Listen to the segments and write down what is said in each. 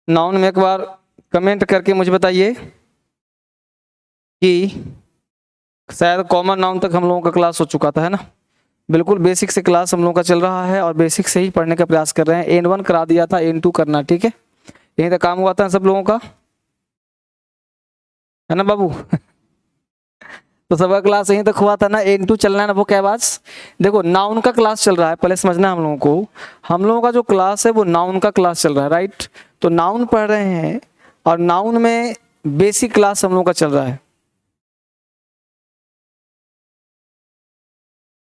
Noun में एक बार comment करके मुझे बताइए कि शायद कॉमन नाउन तक हम लोगों का क्लास हो चुका था, है ना। बिल्कुल बेसिक से क्लास हम लोगों का चल रहा है और बेसिक से ही पढ़ने का प्रयास कर रहे हैं। N1 करा दिया था, N2 करना, ठीक है। यहीं तक काम हुआ था सब लोगों का, है ना बाबू। तो सबका क्लास यहीं तक हुआ था ना। N2 चलना है ना, वो क्या बात। देखो नाउन का क्लास चल रहा है, पहले समझना हम लोगों को। हम लोगों का जो क्लास है वो नाउन का क्लास चल रहा है, राइट। तो नाउन पढ़ रहे हैं और नाउन में बेसिक क्लास हम लोगों का चल रहा है।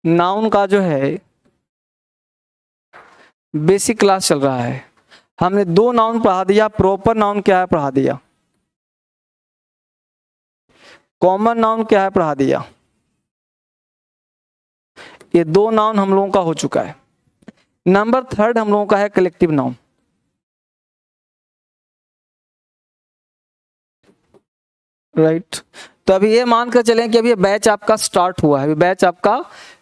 नाउन का जो है बेसिक क्लास चल रहा है। हमने 2 नाउन पढ़ा दिया। प्रॉपर नाउन क्या है पढ़ा दिया, कॉमन नाउन क्या है पढ़ा दिया। ये 2 नाउन हम लोगों का हो चुका है। नंबर 3 हम लोगों का है कलेक्टिव नाउन। राइट। तो अभी ये मान कर चलें कि अभी ये बैच आपका स्टार्ट हुआ है। अभी बैच आपका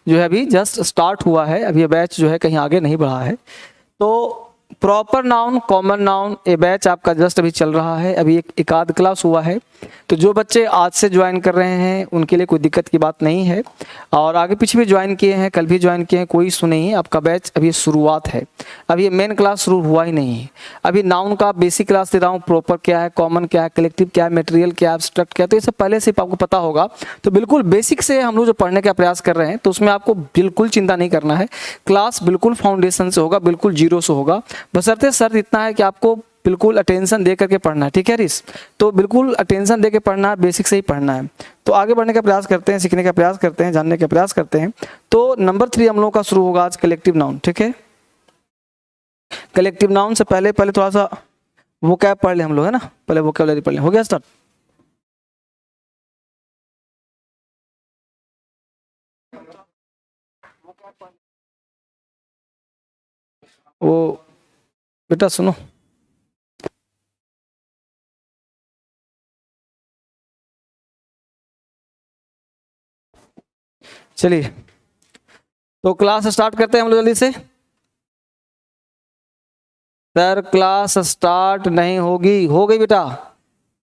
जो है अभी जस्ट स्टार्ट हुआ है। अभी ये बैच जो है कहीं आगे नहीं बढ़ा है। तो प्रॉपर नाउन, कॉमन नाउन, ये बैच आपका जस्ट अभी चल रहा है। अभी एक आध क्लास हुआ है। तो जो बच्चे आज से ज्वाइन कर रहे हैं उनके लिए कोई दिक्कत की बात नहीं है, और आगे पीछे भी ज्वाइन किए हैं, कल भी ज्वाइन किए हैं, कोई इशू नहीं है। आपका बैच अभी शुरुआत है, अभी ये मेन क्लास शुरू हुआ ही नहीं है। अभी नाउन का बेसिक क्लास दे रहा हूँ, प्रॉपर क्या है, कॉमन क्या है, कलेक्टिव क्या है, मटेरियल क्या है, एब्स्ट्रैक्ट क्या है, तो ये सब पहले से आपको पता होगा। तो बिल्कुल बेसिक से हम लोग जो पढ़ने का प्रयास कर रहे हैं तो उसमें आपको बिल्कुल चिंता नहीं करना है। क्लास बिल्कुल फाउंडेशन से होगा, बिल्कुल जीरो से होगा। बशर्ते शर्त इतना है कि आपको बिल्कुल अटेंशन दे करके पढ़ना है, ठीक है रिस। तो बिल्कुल अटेंशन दे के पढ़ना है, बेसिक से ही पढ़ना है। तो आगे बढ़ने का प्रयास करते हैं, सीखने का प्रयास करते हैं, जानने का प्रयास करते हैं। तो नंबर 3 हम लोगों का शुरू होगा आज कलेक्टिव नाउन, ठीक है। कलेक्टिव नाउन से पहले पहले थोड़ा सा वो क्या पढ़ ले हम लोग, है ना। पहले वो क्या पढ़ ले, हो गया स्टार्ट। वो बेटा सुनो, चलिए तो क्लास स्टार्ट करते हैं हम लोग जल्दी से। सर क्लास स्टार्ट नहीं होगी, हो गई बेटा,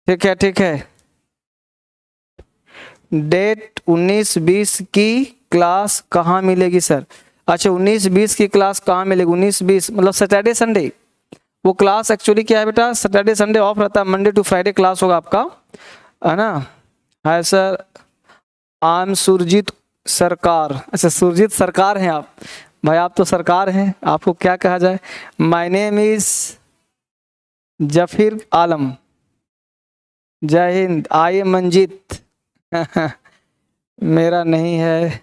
ठीक है ठीक है। डेट 19-20 की क्लास कहाँ मिलेगी सर। अच्छा 19-20 की क्लास कहाँ मिलेगी, 19-20 मतलब सैटरडे संडे। वो क्लास एक्चुअली क्या है बेटा, सैटरडे संडे ऑफ रहता है, मंडे टू फ्राइडे क्लास होगा आपका, है ना। Hi sir, I am Surjeet Sarkar. अच्छा सुरजीत सरकार हैं आप, भाई आप तो सरकार हैं, आपको क्या कहा जाए। माय नेम इज जफीर आलम। जय हिंद, आई एम मंजीत। मेरा नहीं है।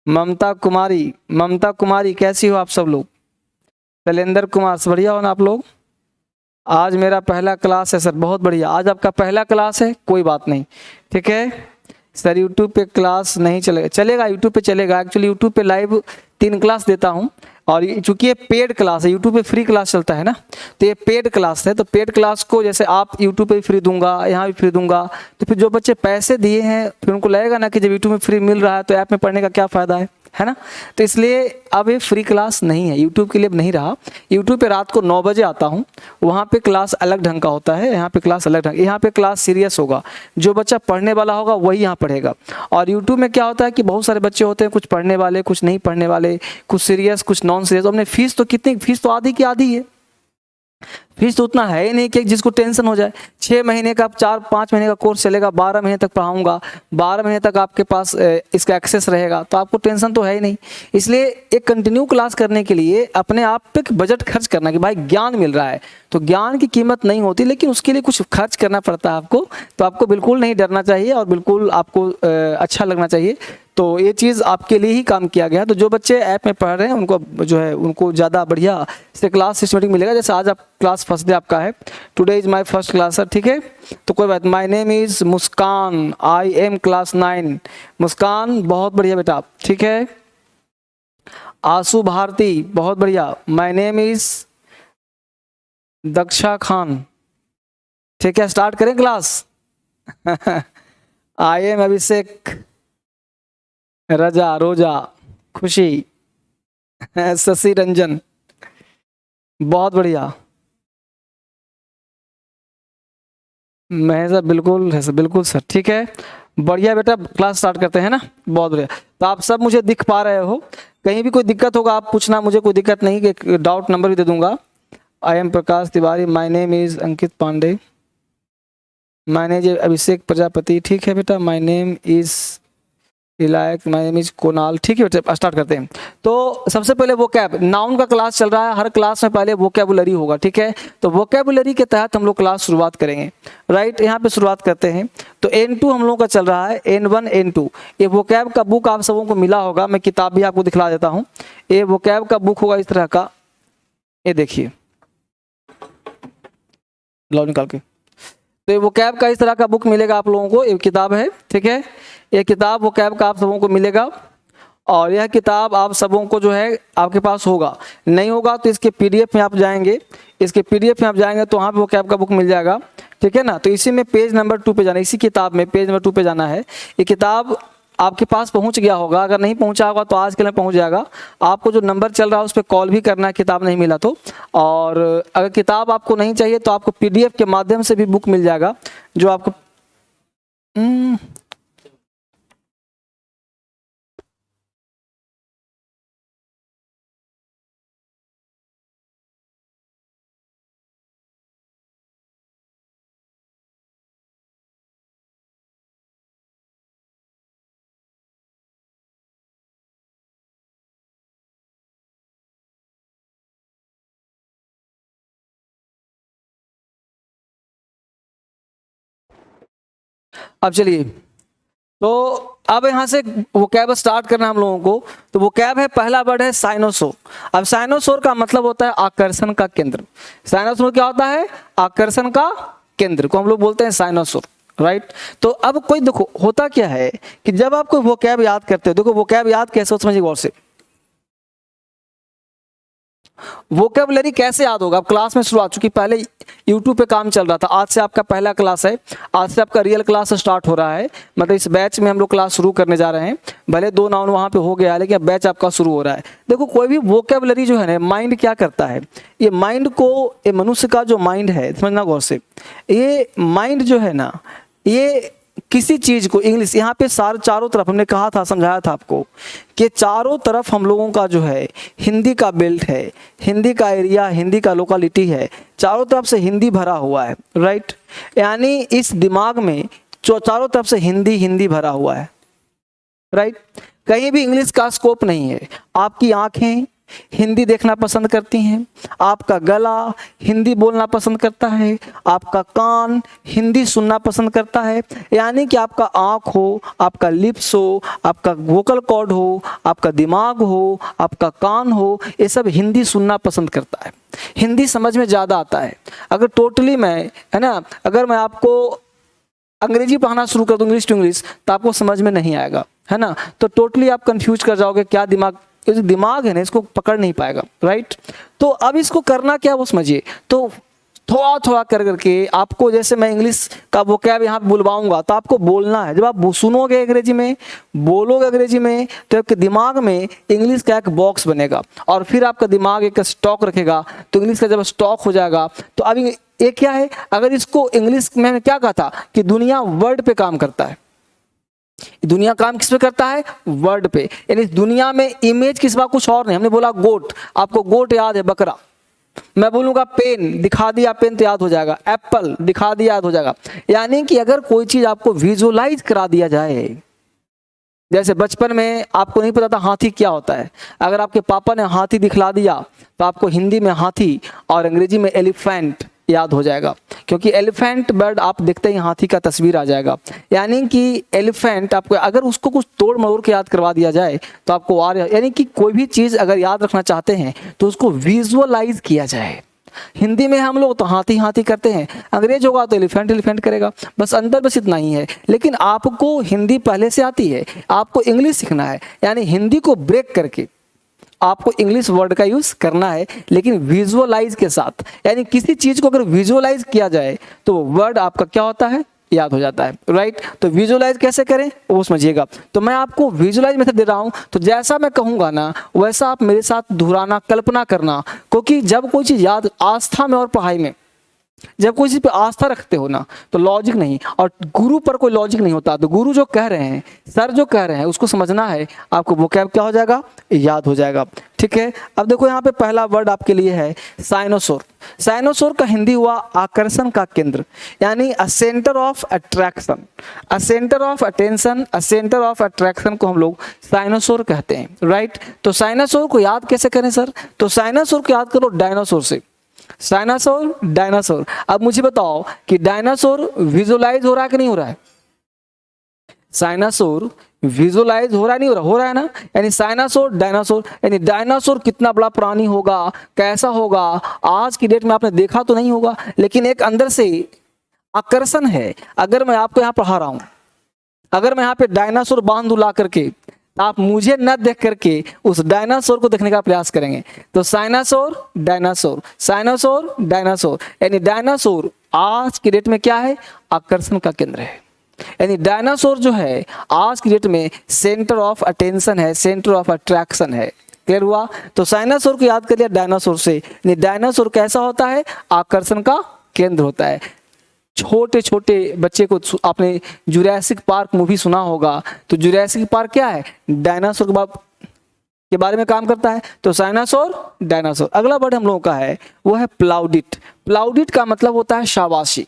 ममता कुमारी, ममता कुमारी कैसी हो आप सब लोग। शैलेंद्र कुमार, बढ़िया हो ना आप लोग। आज मेरा पहला क्लास है सर, बहुत बढ़िया। आज आपका पहला क्लास है, कोई बात नहीं, ठीक है सर। यूट्यूब पे क्लास नहीं चलेगा, चलेगा यूट्यूब पे चलेगा। एक्चुअली यूट्यूब पे लाइव 3 क्लास देता हूँ, और चूंकि ये पेड क्लास है, यूट्यूब पे फ्री क्लास चलता है ना, तो ये पेड क्लास है। तो पेड क्लास को जैसे आप यूट्यूब पे भी फ्री दूंगा, यहाँ भी फ्री दूंगा, तो फिर जो बच्चे पैसे दिए हैं फिर उनको लगेगा ना कि जब यूट्यूब में फ्री मिल रहा है तो ऐप में पढ़ने का क्या फ़ायदा है ना। तो इसलिए अब ये फ्री क्लास नहीं है, यूट्यूब के लिए नहीं रहा। यूट्यूब पे रात को 9 बजे आता हूँ, वहाँ पे क्लास अलग ढंग का होता है, यहाँ पे क्लास अलग ढंग, यहाँ पे क्लास सीरियस होगा। जो बच्चा पढ़ने वाला होगा वही यहाँ पढ़ेगा। और यूट्यूब में क्या होता है कि बहुत सारे बच्चे होते हैं, कुछ पढ़ने वाले, कुछ नहीं पढ़ने वाले, कुछ सीरियस, कुछ नॉन सीरियस। हमने फीस तो कितनी, फीस तो आधी की आधी है। फीस तो उतना है ही नहीं कि जिसको टेंशन हो जाए। 6 महीने का, 4-5 महीने का कोर्स चलेगा, 12 महीने तक पढ़ाऊंगा, 12 महीने तक आपके पास इसका एक्सेस रहेगा, तो आपको टेंशन तो है ही नहीं। इसलिए एक कंटिन्यू क्लास करने के लिए अपने आप पे बजट खर्च करना, कि भाई ज्ञान मिल रहा है तो ज्ञान की कीमत नहीं होती, लेकिन उसके लिए कुछ खर्च करना पड़ता है आपको। तो आपको बिल्कुल नहीं डरना चाहिए और बिल्कुल आपको अच्छा लगना चाहिए। तो ये चीज़ आपके लिए ही काम किया गया है। तो जो बच्चे ऐप में पढ़ रहे हैं उनको जो है उनको ज़्यादा बढ़िया से क्लास सिस्टमेटिक मिलेगा। जैसे आज आप क्लास फर्स्ट डे आपका है, today is my first class sir, ठीक है। तो कोई बात, my name is Muskan, I am class 9। मुस्कान बहुत बढ़िया बेटा, ठीक है। आंसू भारती बहुत बढ़िया। My name is Daksha Khan, ठीक है। स्टार्ट करें क्लास। आई एम अभिषेक, रजा, रोजा, खुशी, शशि रंजन, बहुत बढ़िया। मैं सर बिल्कुल है सर, बिल्कुल सर, ठीक है, बढ़िया बेटा, क्लास स्टार्ट करते हैं ना, बहुत बढ़िया। तो आप सब मुझे दिख पा रहे हो, कहीं भी कोई दिक्कत होगा आप पूछना, मुझे कोई दिक्कत नहीं, कि डाउट नंबर भी दे दूंगा। I am Prakash Tiwari, my name is Ankit Pandey, my name is Abhishek Prajapati, ठीक है बेटा, माय नेम इज इलायक, माय नेम इज कोनाल, ठीक है बेटा, स्टार्ट करते हैं। तो सबसे पहले वोकैब, नाउन का क्लास चल रहा है, हर क्लास में पहले वोकैबुलरी होगा, ठीक है। तो वोकैबुलरी के तहत हम लोग क्लास शुरुआत करेंगे, राइट, यहाँ पे शुरुआत करते हैं। तो N2 हम लोगों का चल रहा है, N1 N2। ये वोकैब का बुक आप सबों को मिला होगा, मैं किताब भी आपको दिखला देता हूँ। ये वोकैब का बुक होगा इस तरह का, ये देखिए, लो निकाल के। तो ये वोकैब का इस तरह का बुक मिलेगा आप लोगों को, ये किताब है, ठीक है, ये किताब वोकैब का आप सबों को मिलेगा। और यह किताब आप सबों को जो है आपके पास होगा, नहीं होगा तो इसके पीडीएफ में आप जाएंगे, इसके पीडीएफ में आप जाएंगे तो वहाँ पे वोकैब का बुक मिल जाएगा, ठीक है ना। तो इसी में पेज नंबर 2 पे जाना है, इसी किताब में पेज नंबर 2 पे जाना है। ये किताब आपके पास पहुंच गया होगा, अगर नहीं पहुंचा होगा तो आज के लिए पहुंच जाएगा। आपको जो नंबर चल रहा है उस पर कॉल भी करना है, किताब नहीं मिला तो। और अगर किताब आपको नहीं चाहिए तो आपको पीडीएफ के माध्यम से भी बुक मिल जाएगा, जो आपको अब चलिए, तो अब यहाँ से वोकैब स्टार्ट करना हम लोगों को। तो वोकैब है, पहला वर्ड है साइनोसोर। अब साइनोसोर का मतलब होता है आकर्षण का केंद्र। साइनोसोर क्या होता है? आकर्षण का केंद्र को हम लोग बोलते हैं साइनोसोर, राइट। तो अब कोई देखो, होता क्या है कि जब आप कोई वोकैब याद करते हो, देखो वोकैब याद कैसे हो समझिए गौर से। वोकैबुलरी कैसे याद होगा? अब क्लास में शुरुआत, चूंकि पहले यूट्यूब पे काम चल रहा था, आज से आपका पहला क्लास है, आज से आपका रियल क्लास स्टार्ट हो रहा है, मतलब इस बैच में हम लोग क्लास शुरू करने जा रहे हैं। भले 2 नाउन वहाँ पे हो गया, लेकिन बैच आपका शुरू हो रहा है। देखो कोई भी वोकैबुलरी जो है ना, माइंड क्या करता है, ये माइंड को, ये मनुष्य का जो माइंड है, समझना गौर से, ये माइंड जो है ना, ये किसी चीज को, इंग्लिश यहाँ पे सारे चारों तरफ हमने कहा था, समझाया था आपको कि चारों तरफ हम लोगों का जो है हिंदी का बेल्ट है, हिंदी का एरिया, हिंदी का लोकेलिटी है, चारों तरफ से हिंदी भरा हुआ है, राइट। यानी इस दिमाग में जो चारों तरफ से हिंदी हिंदी भरा हुआ है, राइट। कहीं भी इंग्लिश का स्कोप नहीं है। आपकी आंखें हिंदी देखना पसंद करती हैं, आपका गला हिंदी बोलना पसंद करता है, आपका कान हिंदी सुनना पसंद करता है। यानी कि आपका आँख हो, आपका लिप्स हो, आपका वोकल कॉर्ड हो, आपका दिमाग हो, आपका कान हो, ये सब हिंदी सुनना पसंद करता है, हिंदी समझ में ज़्यादा आता है। अगर टोटली मैं, है ना, अगर मैं आपको अंग्रेजी पढ़ाना शुरू कर दूँ, इंग्लिश टू इंग्लिश, तो आपको समझ में नहीं आएगा, है ना। तो टोटली आप कंफ्यूज कर जाओगे, क्या दिमाग, जो दिमाग है ना इसको पकड़ नहीं पाएगा, राइट। तो अब इसको करना क्या वो समझिए। तो थोड़ा थोड़ा कर करके आपको, जैसे मैं इंग्लिश का वोकैब यहाँ पे बुलवाऊंगा तो आपको बोलना है। जब आप सुनोगे अंग्रेजी में, बोलोगे अंग्रेजी में, तो आपके दिमाग में इंग्लिश का एक बॉक्स बनेगा और फिर आपका दिमाग एक स्टॉक रखेगा। तो इंग्लिश का जब स्टॉक हो जाएगा तो अब ये क्या है, अगर इसको इंग्लिश में मैंने क्या कहा था कि दुनिया वर्ड पे काम करता है। दुनिया काम किस पे करता है? वर्ड पे। यानी दुनिया में इमेज किस बात, कुछ और नहीं। हमने बोला गोट, आपको गोट याद है, बकरा। मैं बोलूंगा पेन, दिखा दिया पेन तो याद हो जाएगा, एप्पल दिखा दिया याद हो जाएगा। यानी कि अगर कोई चीज आपको विजुअलाइज करा दिया जाए, जैसे बचपन में आपको नहीं पता था हाथी क्या होता है, अगर आपके पापा ने हाथी दिखला दिया तो आपको हिंदी में हाथी और अंग्रेजी में एलिफेंट याद हो जाएगा, क्योंकि एलिफेंट बर्ड आप देखते ही हाथी का तस्वीर आ जाएगा। यानी कि एलिफेंट आपको, अगर उसको कुछ तोड़ मरोड़ के याद करवा दिया जाए तो आपको यानी कि कोई भी चीज़ अगर याद रखना चाहते हैं तो उसको विजुअलाइज किया जाए। हिंदी में हम लोग तो हाथी हाथी करते हैं, अंग्रेज होगा तो एलिफेंट एलिफेंट करेगा, बस अंदर बस इतना ही है। लेकिन आपको हिंदी पहले से आती है, आपको इंग्लिश सीखना है, यानी हिंदी को ब्रेक करके आपको इंग्लिश वर्ड का यूज करना है, लेकिन विजुअलाइज के साथ। यानी किसी चीज को अगर विजुअलाइज किया जाए तो वर्ड आपका क्या होता है, याद हो जाता है, राइट। तो विजुअलाइज कैसे करें वो समझिएगा। तो मैं आपको विजुअलाइज मेथड दे रहा हूं, तो जैसा मैं कहूंगा ना वैसा आप मेरे साथ दोहराना, कल्पना करना। क्योंकि जब कोई चीज याद, आस्था में और पढ़ाई में जब कोई चीज पे आस्था रखते हो ना तो लॉजिक नहीं, और गुरु पर कोई लॉजिक नहीं होता। तो गुरु जो कह रहे हैं, सर जो कह रहे हैं, उसको समझना है, आपको वोकैब क्या हो जाएगा, याद हो जाएगा। ठीक है, अब देखो यहाँ पे पहला वर्ड आपके लिए है साइनोसोर। साइनोसोर का हिंदी हुआ आकर्षण का केंद्र, यानी अ centre of attraction, a centre of attention, a centre of attraction को हम लोग साइनोसोर कहते हैं, राइट। तो साइनोसोर को याद कैसे करें सर? तो साइनोसोर को याद करो डायनासोर से। साइनासोर, डायनासोर। अब मुझे बताओ कि डायनासोर विजुलाइज हो रहा है कि नहीं हो रहा है? साइनासोर विजुलाइज हो रहा है, नहीं हो रहा? हो रहा है ना। यानी साइनासोर, डायनासोर, यानी डायनासोर कितना बड़ा प्राणी होगा, कैसा होगा, आज की डेट में आपने देखा तो नहीं होगा, लेकिन एक अंदर से आकर्षण है। अगर मैं आपको यहाँ पढ़ा रहा हूं, अगर मैं यहाँ पे डायनासोर बांध ला करके, आप मुझे न देख करके उस डायनासोर को देखने का प्रयास करेंगे। तो साइनासोर, डायनासोर, साइनासोर, डायनासोर, यानी डायनासोर आज की डेट में क्या है, आकर्षण का केंद्र है। यानी डायनासोर जो है आज की डेट में सेंटर ऑफ अटेंशन है, सेंटर ऑफ अट्रैक्शन है। क्लियर हुआ? तो साइनासोर को याद कर लिया डायनासोर से। यानी डायनासोर कैसा होता है, आकर्षण का केंद्र होता है। छोटे छोटे बच्चे को आपने जुरासिक पार्क मूवी सुना होगा, तो जुरासिक पार्क क्या है, डायनासोर के बारे में काम करता है। तो साइनासोर, डायनासोर। अगला वर्ड हम लोगों का है वो है प्लाउडिट। प्लाउडिट का मतलब होता है शाबाशी,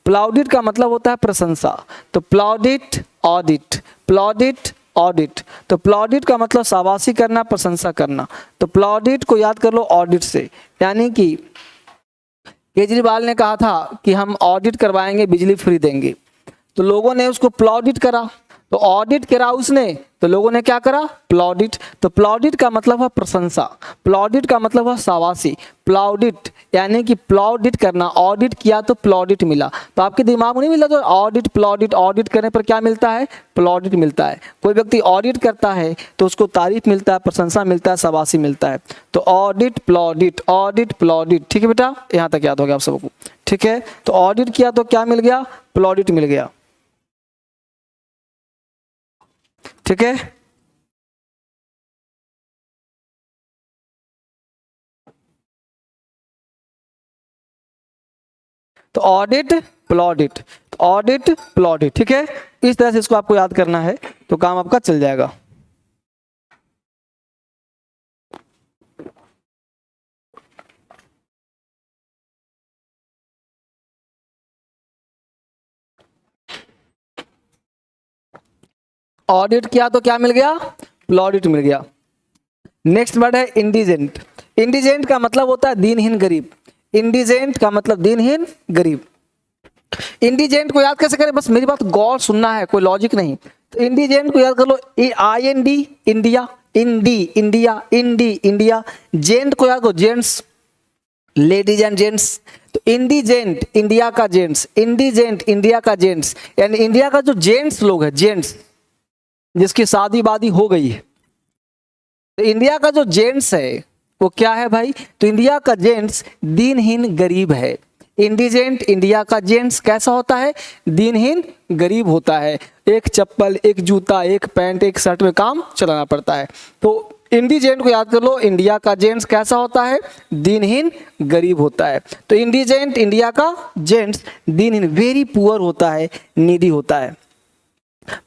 प्लाउडिट का मतलब होता है प्रशंसा। तो प्लाउडिट, ऑडिट, प्लाउडिट, ऑडिट। तो प्लाउडिट का मतलब शाबाशी करना, प्रशंसा करना। तो प्लाउडिट को याद कर लो ऑडिट से, यानी कि केजरीवाल ने कहा था कि हम ऑडिट करवाएंगे, बिजली फ्री देंगे, तो लोगों ने उसको प्लॉडिट करा। तो ऑडिट करा उसने, तो लोगों ने क्या करा, प्लॉडिट। तो प्लॉडिट का मतलब है प्रशंसा, प्लॉडिट का मतलब है शाबाशी। प्लॉडिट यानी कि प्लॉडिट करना, ऑडिट किया तो प्लॉडिट मिला। तो आपके दिमाग में नहीं मिला तो ऑडिट, प्लॉडिट, ऑडिट करने पर क्या मिलता है, प्लॉडिट मिलता है। कोई व्यक्ति ऑडिट करता है तो उसको तारीफ मिलता है, प्रशंसा मिलता है, शाबाशी मिलता है। तो ऑडिट, प्लॉडिट, ऑडिट, प्लॉडिट। ठीक है बेटा, यहाँ तक याद हो गया आप सबको। ठीक है, तो ऑडिट किया तो क्या मिल गया, प्लॉडिट मिल गया। ठीक है, तो ऑडिट, प्लॉडिट, ऑडिट, प्लॉडिट। ठीक है, इस तरह से इसको आपको याद करना है तो काम आपका चल जाएगा। ऑडिट किया तो क्या मिल गया, प्लॉडिट मिल गया। नेक्स्ट वर्ड है इंडिजेंट। इंडिजेंट का मतलब होता है दीनहीन, गरीब। इंडिजेंट का मतलब दीनहीन, गरीब। इंडिजेंट को याद कैसे करें, बस मेरी बात गौर सुनना है, कोई लॉजिक नहीं। तो इंडिजेंट को याद कर लो, IND, इंडिया, इंडी, इंडिया, इंडी, इंडिया। जेंट को याद करो, जेंट्स, लेडीज एंड जेंट्स। तो इंडिजेंट, इंडिया का जेंट्स, इंडिजेंट, इंडिया का जेंट्स, यानी इंडिया का जो जेंट्स लोग है, जेंट्स जिसकी शादी वादी हो गई है। तो इंडिया का जो जेंट्स है वो क्या है भाई, तो इंडिया का जेंट्स दीनहीन, गरीब है। इंडिजेंट, इंडिया का जेंट्स कैसा होता है, दीनहीन, गरीब होता है। एक चप्पल, एक जूता, एक पैंट, एक शर्ट में काम चलाना पड़ता है। तो इंडिजेंट को याद कर लो, इंडिया का जेंट्स कैसा होता है, दीनहीन, गरीब होता है। तो इंडिजेंट, इंडिया का जेंट्स दीनहीन, वेरी पुअर होता है, नीडी होता है।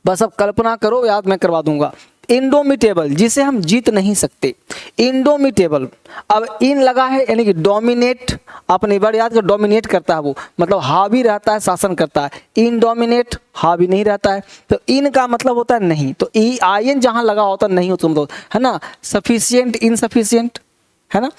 बस अब कल्पना करो, याद मैं करवा दूंगा। इंडोमिटेबल, जिसे हम जीत नहीं सकते, इंडोमिटेबल। अब इन लगा है यानी कि डोमिनेट, अपने वर्ड याद कर, डोमिनेट करता है वो, मतलब हावी रहता है, शासन करता है। इनडोमिनेट, हावी नहीं रहता है। तो इन का मतलब होता है नहीं, तो IN जहां लगा होता नहीं होता, मतलब है ना, सफिशिएंट, इनसफिशिएंट, है ना।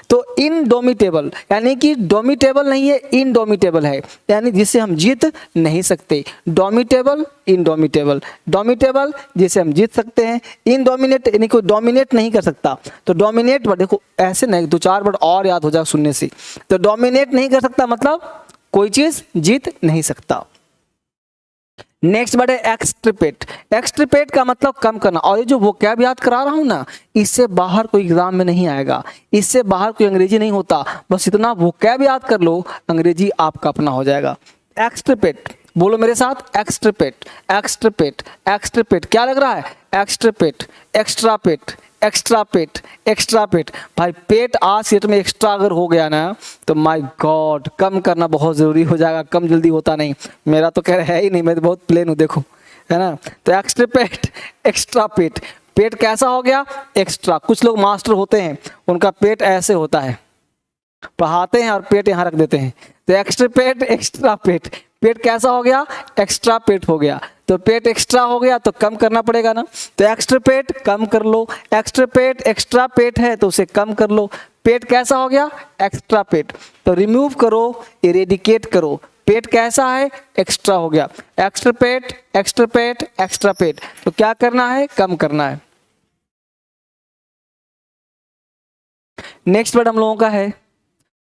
तो इनडोमिटेबल यानी कि डोमिटेबल नहीं है, इनडोमिटेबल है, यानी जिसे हम जीत नहीं सकते। डोमिटेबल, इनडोमिटेबल। डोमिटेबल जिसे हम जीत सकते हैं, इनडोमिनेट यानी कोई डोमिनेट नहीं कर सकता। तो डोमिनेट वर्ड देखो ऐसे नहीं, दो चार वर्ड और याद हो जाए सुनने से। तो डोमिनेट नहीं कर सकता मतलब कोई चीज जीत नहीं सकता। नेक्स्ट वर्ड है एक्सट्रिपेट। एक्सट्रिपेट का मतलब कम करना। और ये जो वोकैब याद करा रहा हूं ना, इससे बाहर कोई एग्जाम में नहीं आएगा, इससे बाहर कोई अंग्रेजी नहीं होता। बस इतना वोकैब याद कर लो, अंग्रेजी आपका अपना हो जाएगा। एक्सट्रिपेट, बोलो मेरे साथ, एक्सट्रिपेट, एक्सट्रिपेट, एक्सट्रिपेट। क्या लग रहा है, एक्सट्रिपेट, एक्स्ट्रापेट, एक्स्ट्रा पेट, एक्स्ट्रा पेट। भाई पेट आज सेट में एक्स्ट्रा अगर हो गया ना तो माय गॉड कम करना बहुत ज़रूरी हो जाएगा, कम जल्दी होता नहीं। मेरा तो कह रहा है ही नहीं, मैं तो बहुत प्लेन हूँ देखो, है ना। तो एक्स्ट्रा पेट, एक्स्ट्रा पेट, पेट कैसा हो गया एक्स्ट्रा। कुछ लोग मास्टर होते हैं उनका पेट ऐसे होता है, पढ़ाते हैं और पेट यहाँ रख देते हैं। तो एक्स्ट्रा पेट, एक्स्ट्रा पेट, पेट कैसा हो गया एक्स्ट्रा पेट हो गया। तो पेट एक्स्ट्रा हो गया तो कम करना पड़ेगा ना, तो एक्स्ट्रा पेट कम कर लो। एक्स्ट्रा पेट एक्स्ट्रा पेट है तो उसे कम कर लो। पेट कैसा हो गया एक्स्ट्रा पेट, तो रिमूव करो, इरेडिकेट करो। पेट कैसा है एक्स्ट्रा हो गया, एक्स्ट्रा पेट, एक्स्ट्रा पेट, एक्स्ट्रा पेट, तो क्या करना है कम करना है। नेक्स्ट वर्ड हम लोगों का है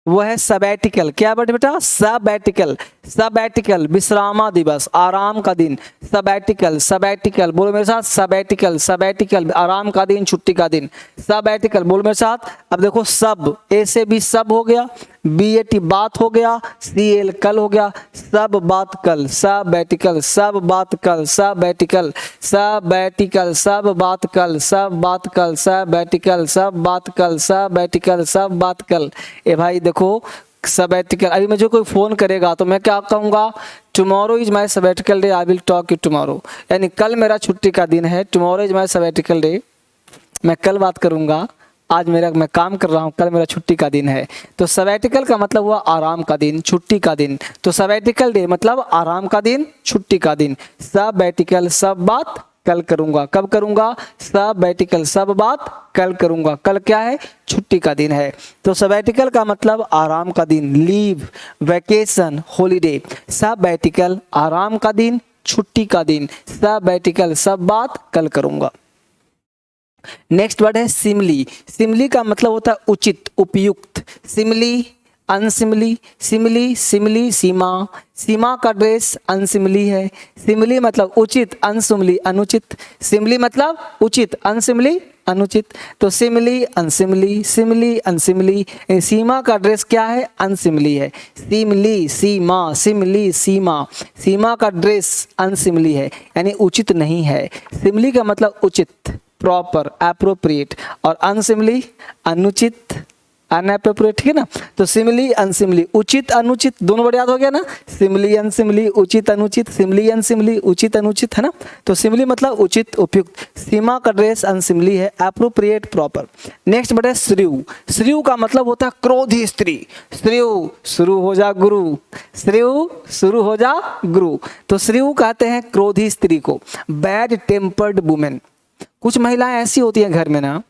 वो है सबैटिकल। क्या वर्ड बेटा सबैटिकल, सबैटिकल विश्रामा दिवस, आराम का दिन। सबैटिकल, सबैटिकल बोलो मेरे साथ, सबैटिकल, सबैटिकल आराम का दिन, छुट्टी का दिन। सबैटिकल बोलो मेरे साथ। अब देखो सब, ए से भी सब हो गया, BAT बात हो गया, CL कल हो गया। सब बात कल, सबैटिकल, सब बात कल, सबैटिकल, सबैटिकल, सब बात कल, सब बात कल, सबैटिकल, सब बात कल, सबैटिकल, सब बात कल। ए भाई देखो सबैटिकल, अभी मुझे कोई फ़ोन करेगा तो मैं क्या कहूँगा, tomorrow is my sabbatical day, I will talk you tomorrow. यानी कल मेरा छुट्टी का दिन है, tomorrow is my sabbatical day, मैं कल बात करूँगा, आज मैं काम कर रहा हूँ, कल मेरा छुट्टी का दिन है। तो सबैटिकल का मतलब हुआ आराम का दिन, छुट्टी का दिन। तो सबैटिकल डे मतलब आराम का दिन, छुट्टी का दिन। सबैटिकल सब बात कल करूंगा, कब करूंगा सबैटिकल, सब बात कल करूंगा। कल क्या है छुट्टी का दिन है। तो सबैटिकल का मतलब आराम का दिन, लीव, वैकेशन, हॉलीडे। सबैटिकल आराम का दिन, छुट्टी का दिन। सबैटिकल सब बात कल करूंगा। नेक्स्ट वर्ड है सिमली। सिमली का मतलब होता है उचित, उपयुक्त। सिमली, अनसिमली, सिमली, सिमली सीमा, सीमा का ड्रेस अनसिमली है। सिमली मतलब उचित, अनसिमली अनुचित। सिमली मतलब उचित, अनसिमली अनुचित। तो सिमली, अनसिमली, सिमली, अनसिमली। सीमा का ड्रेस क्या है अनसिमली है। सिमली, सीमा, सिमली, सीमा, सीमा का ड्रेस अनसिमली है यानी उचित नहीं है। सिमली का मतलब उचित, प्रॉपर, एप्रोप्रिएट, और अनसिमली अनुचित, अनएप्रोप्रिएट, ठीक है ना। तो सिमली, अनसिमली, उचित, अनुचित, दोनों वर्ड याद हो गया ना। सिमली, अनसिमली, उचित, अनुचित, सिमली, अनसिमली, उचित, अनुचित, है ना। तो सिमली मतलब उचित, उपयुक्त। सीमा का ड्रेस अनसिमली है, एप्रोप्रिएट, प्रॉपर। नेक्स्ट वर्ड है श्रीयु। श्रीयु का मतलब होता है क्रोधी स्त्री। श्रीयु शुरू हो जा गुरु, श्रीयु शुरू हो जा गुरु। तो श्रीयु कहते हैं क्रोधी स्त्री को, बैड टेम्पर्ड वुमेन। कुछ महिलाएं ऐसी होती हैं घर में ना,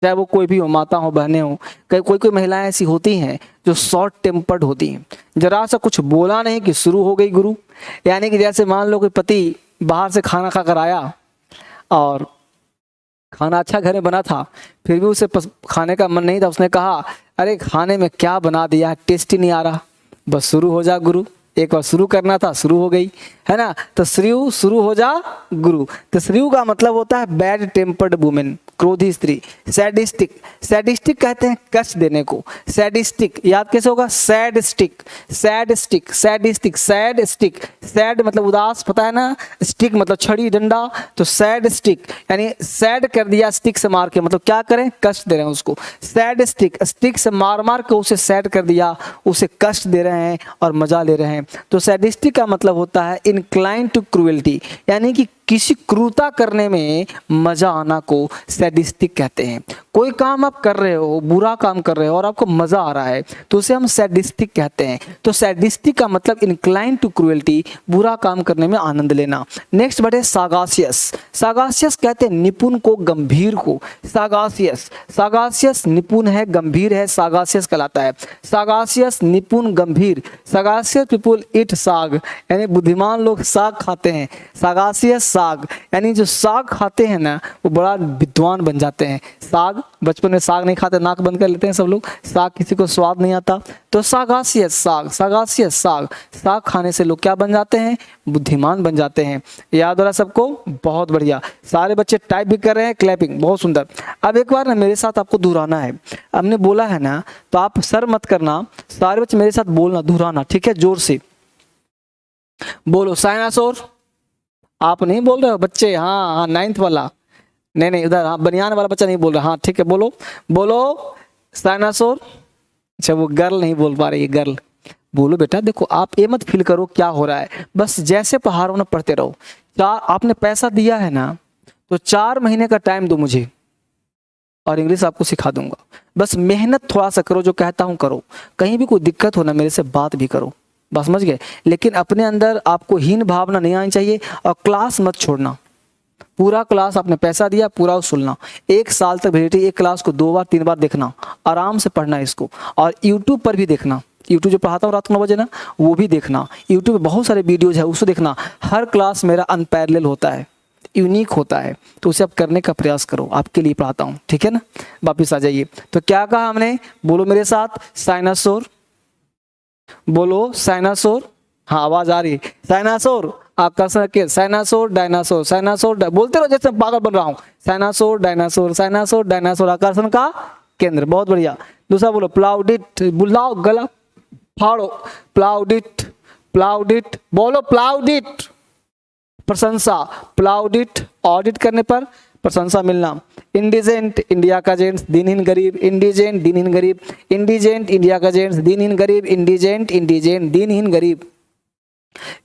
चाहे वो कोई भी हो, माता हो, बहनें हो, कोई कोई महिलाएं ऐसी होती हैं जो शॉर्ट टेम्पर्ड होती हैं। जरा सा कुछ बोला नहीं कि शुरू हो गई गुरु। यानी कि जैसे मान लो कि पति बाहर से खाना खा कर आया और खाना अच्छा घर में बना था, फिर भी उसे खाने का मन नहीं था, उसने कहा अरे खाने में क्या बना दिया, टेस्टी नहीं आ रहा, बस शुरू हो जा गुरु। एक बार शुरू करना था, शुरू हो गई, है ना। तो श्रीयु शुरू हो जा गुरु। तो श्रीयु का मतलब होता है बैड टेम्पर्ड वुमेन, क्रोधी स्त्री। सैडिस्टिक, सैडिस्टिक कहते हैं कष्ट देने को। सैडिस्टिक याद कैसे होगा, sad stick, sad stick, sadistic, sad stick. Sad मतलब उदास, पता है ना, स्टिक मतलब छड़ी डंडा। तो सैड स्टिक यानी सैड कर दिया स्टिक से मार के, मतलब क्या करें कष्ट दे रहे हैं उसको। सैड स्टिक, स्टिक से मार मार के उसे सैड कर दिया, उसे कष्ट दे रहे हैं और मजा ले रहे हैं। तो सैडिस्टिक का मतलब होता है इनक्लाइन टू क्रूएल्टी, यानी कि किसी क्रूरता करने में मजा आना को सैडिस्टिक कहते हैं। कोई काम आप कर रहे हो, बुरा काम कर रहे हो और आपको मजा आ रहा है तो उसे हम सैडिस्टिक कहते हैं। तो सैडिस्टिक का मतलब इनक्लाइन टू क्रूएल्टी, बुरा काम करने में आनंद लेना। नेक्स्ट वर्ड है सागासियस। सागासियस कहते हैं निपुण को, गंभीर को। सागासियस, सागासियस निपुण है, गंभीर है, सागासियस कहलाता है। सागासियस निपुण, गंभीर। सागासियस पीपुल ईट साग, यानी बुद्धिमान लोग साग खाते हैं। सागासियस साग यानी जो साग खाते हैं ना वो बड़ा विद्वान बन जाते हैं। साग, बचपन में साग नहीं खाते, नाक बंद कर लेते हैं सब लोग, साग किसी को स्वाद नहीं आता। तो सागासियस साग, सागासियस साग, साग खाने से लोग क्या बन जाते हैं, बुद्धिमान बन जाते हैं। याद हो रहा सबको, बहुत बढ़िया। सारे बच्चे टाइप भी कर रहे हैं, क्लैपिंग, बहुत सुंदर। अब एक बार ना मेरे साथ आपको दोहराना है, हमने बोला है ना तो आप सर मत करना, सारे बच्चे मेरे साथ बोलना, दोहराना, ठीक है, जोर से बोलो। साइनासोर, आप नहीं बोल रहे हो बच्चे, हाँ हाँ 9th वाला, नहीं नहीं, उधर हाँ, बनियान वाला बच्चा नहीं बोल रहा। हाँ ठीक है, बोलो बोलो डायनासोर। अच्छा वो गर्ल नहीं बोल पा रही है, गर्ल बोलो बेटा। देखो आप ये मत फील करो क्या हो रहा है, बस जैसे पढ़ा रहा ना पढ़ते रहो। आपने पैसा दिया है ना, तो 4 महीने का टाइम दो मुझे और इंग्लिश आपको सिखा दूंगा। बस मेहनत थोड़ा सा करो, जो कहता हूँ करो। कहीं भी कोई दिक्कत हो ना, मेरे से बात भी करो, बस समझ गए। लेकिन अपने अंदर आपको हीन भावना नहीं आनी चाहिए, और क्लास मत छोड़ना। पूरा क्लास आपने पैसा दिया, पूरा सुनना। 1 साल तक बेटी एक क्लास को 2 बार 3 बार देखना, आराम से पढ़ना इसको। और यूट्यूब पर भी देखना, यूट्यूब जो पढ़ाता हूँ रात को 9 बजे ना, वो भी देखना। यूट्यूब पे बहुत सारे वीडियोज है, उसको देखना। हर क्लास मेरा अनपैरेलल होता है, यूनिक होता है, तो उसे आप करने का प्रयास करो। आपके लिए पढ़ाता हूँ, ठीक है ना। वापिस आ जाइए। तो क्या कहा हमने, बोलो मेरे साथ, साइनासोर। बोलो साइनासोर। हाँ आवाज आ रही है। साइनासोर आकर्षण के, साइनासोर डायनासोर, साइनासोर बोलते रहो जैसे पागल बन रहा हूँ। साइनासोर डायनासोर, साइनासोर डायनासोर, आकर्षण का केंद्र। बहुत बढ़िया। दूसरा बोलो प्लाउडिट, बुलाओ गला फाड़ो। प्लाउडिट, प्लाउडिट बोलो, प्लाउडिट प्रशंसा, प्लाउडिट ऑडिट करने पर प्रशंसा मिलना। इंडिजेंट इंडिया का जेंट्स, दिनहीन गरीब। इंडिजेंट दिनहीन गरीब, इंडिजेंट इंडिया का जेंट्स, दिनहीन गरीब। इंडिजेंट इंडिजेंट दिनहीन गरीब।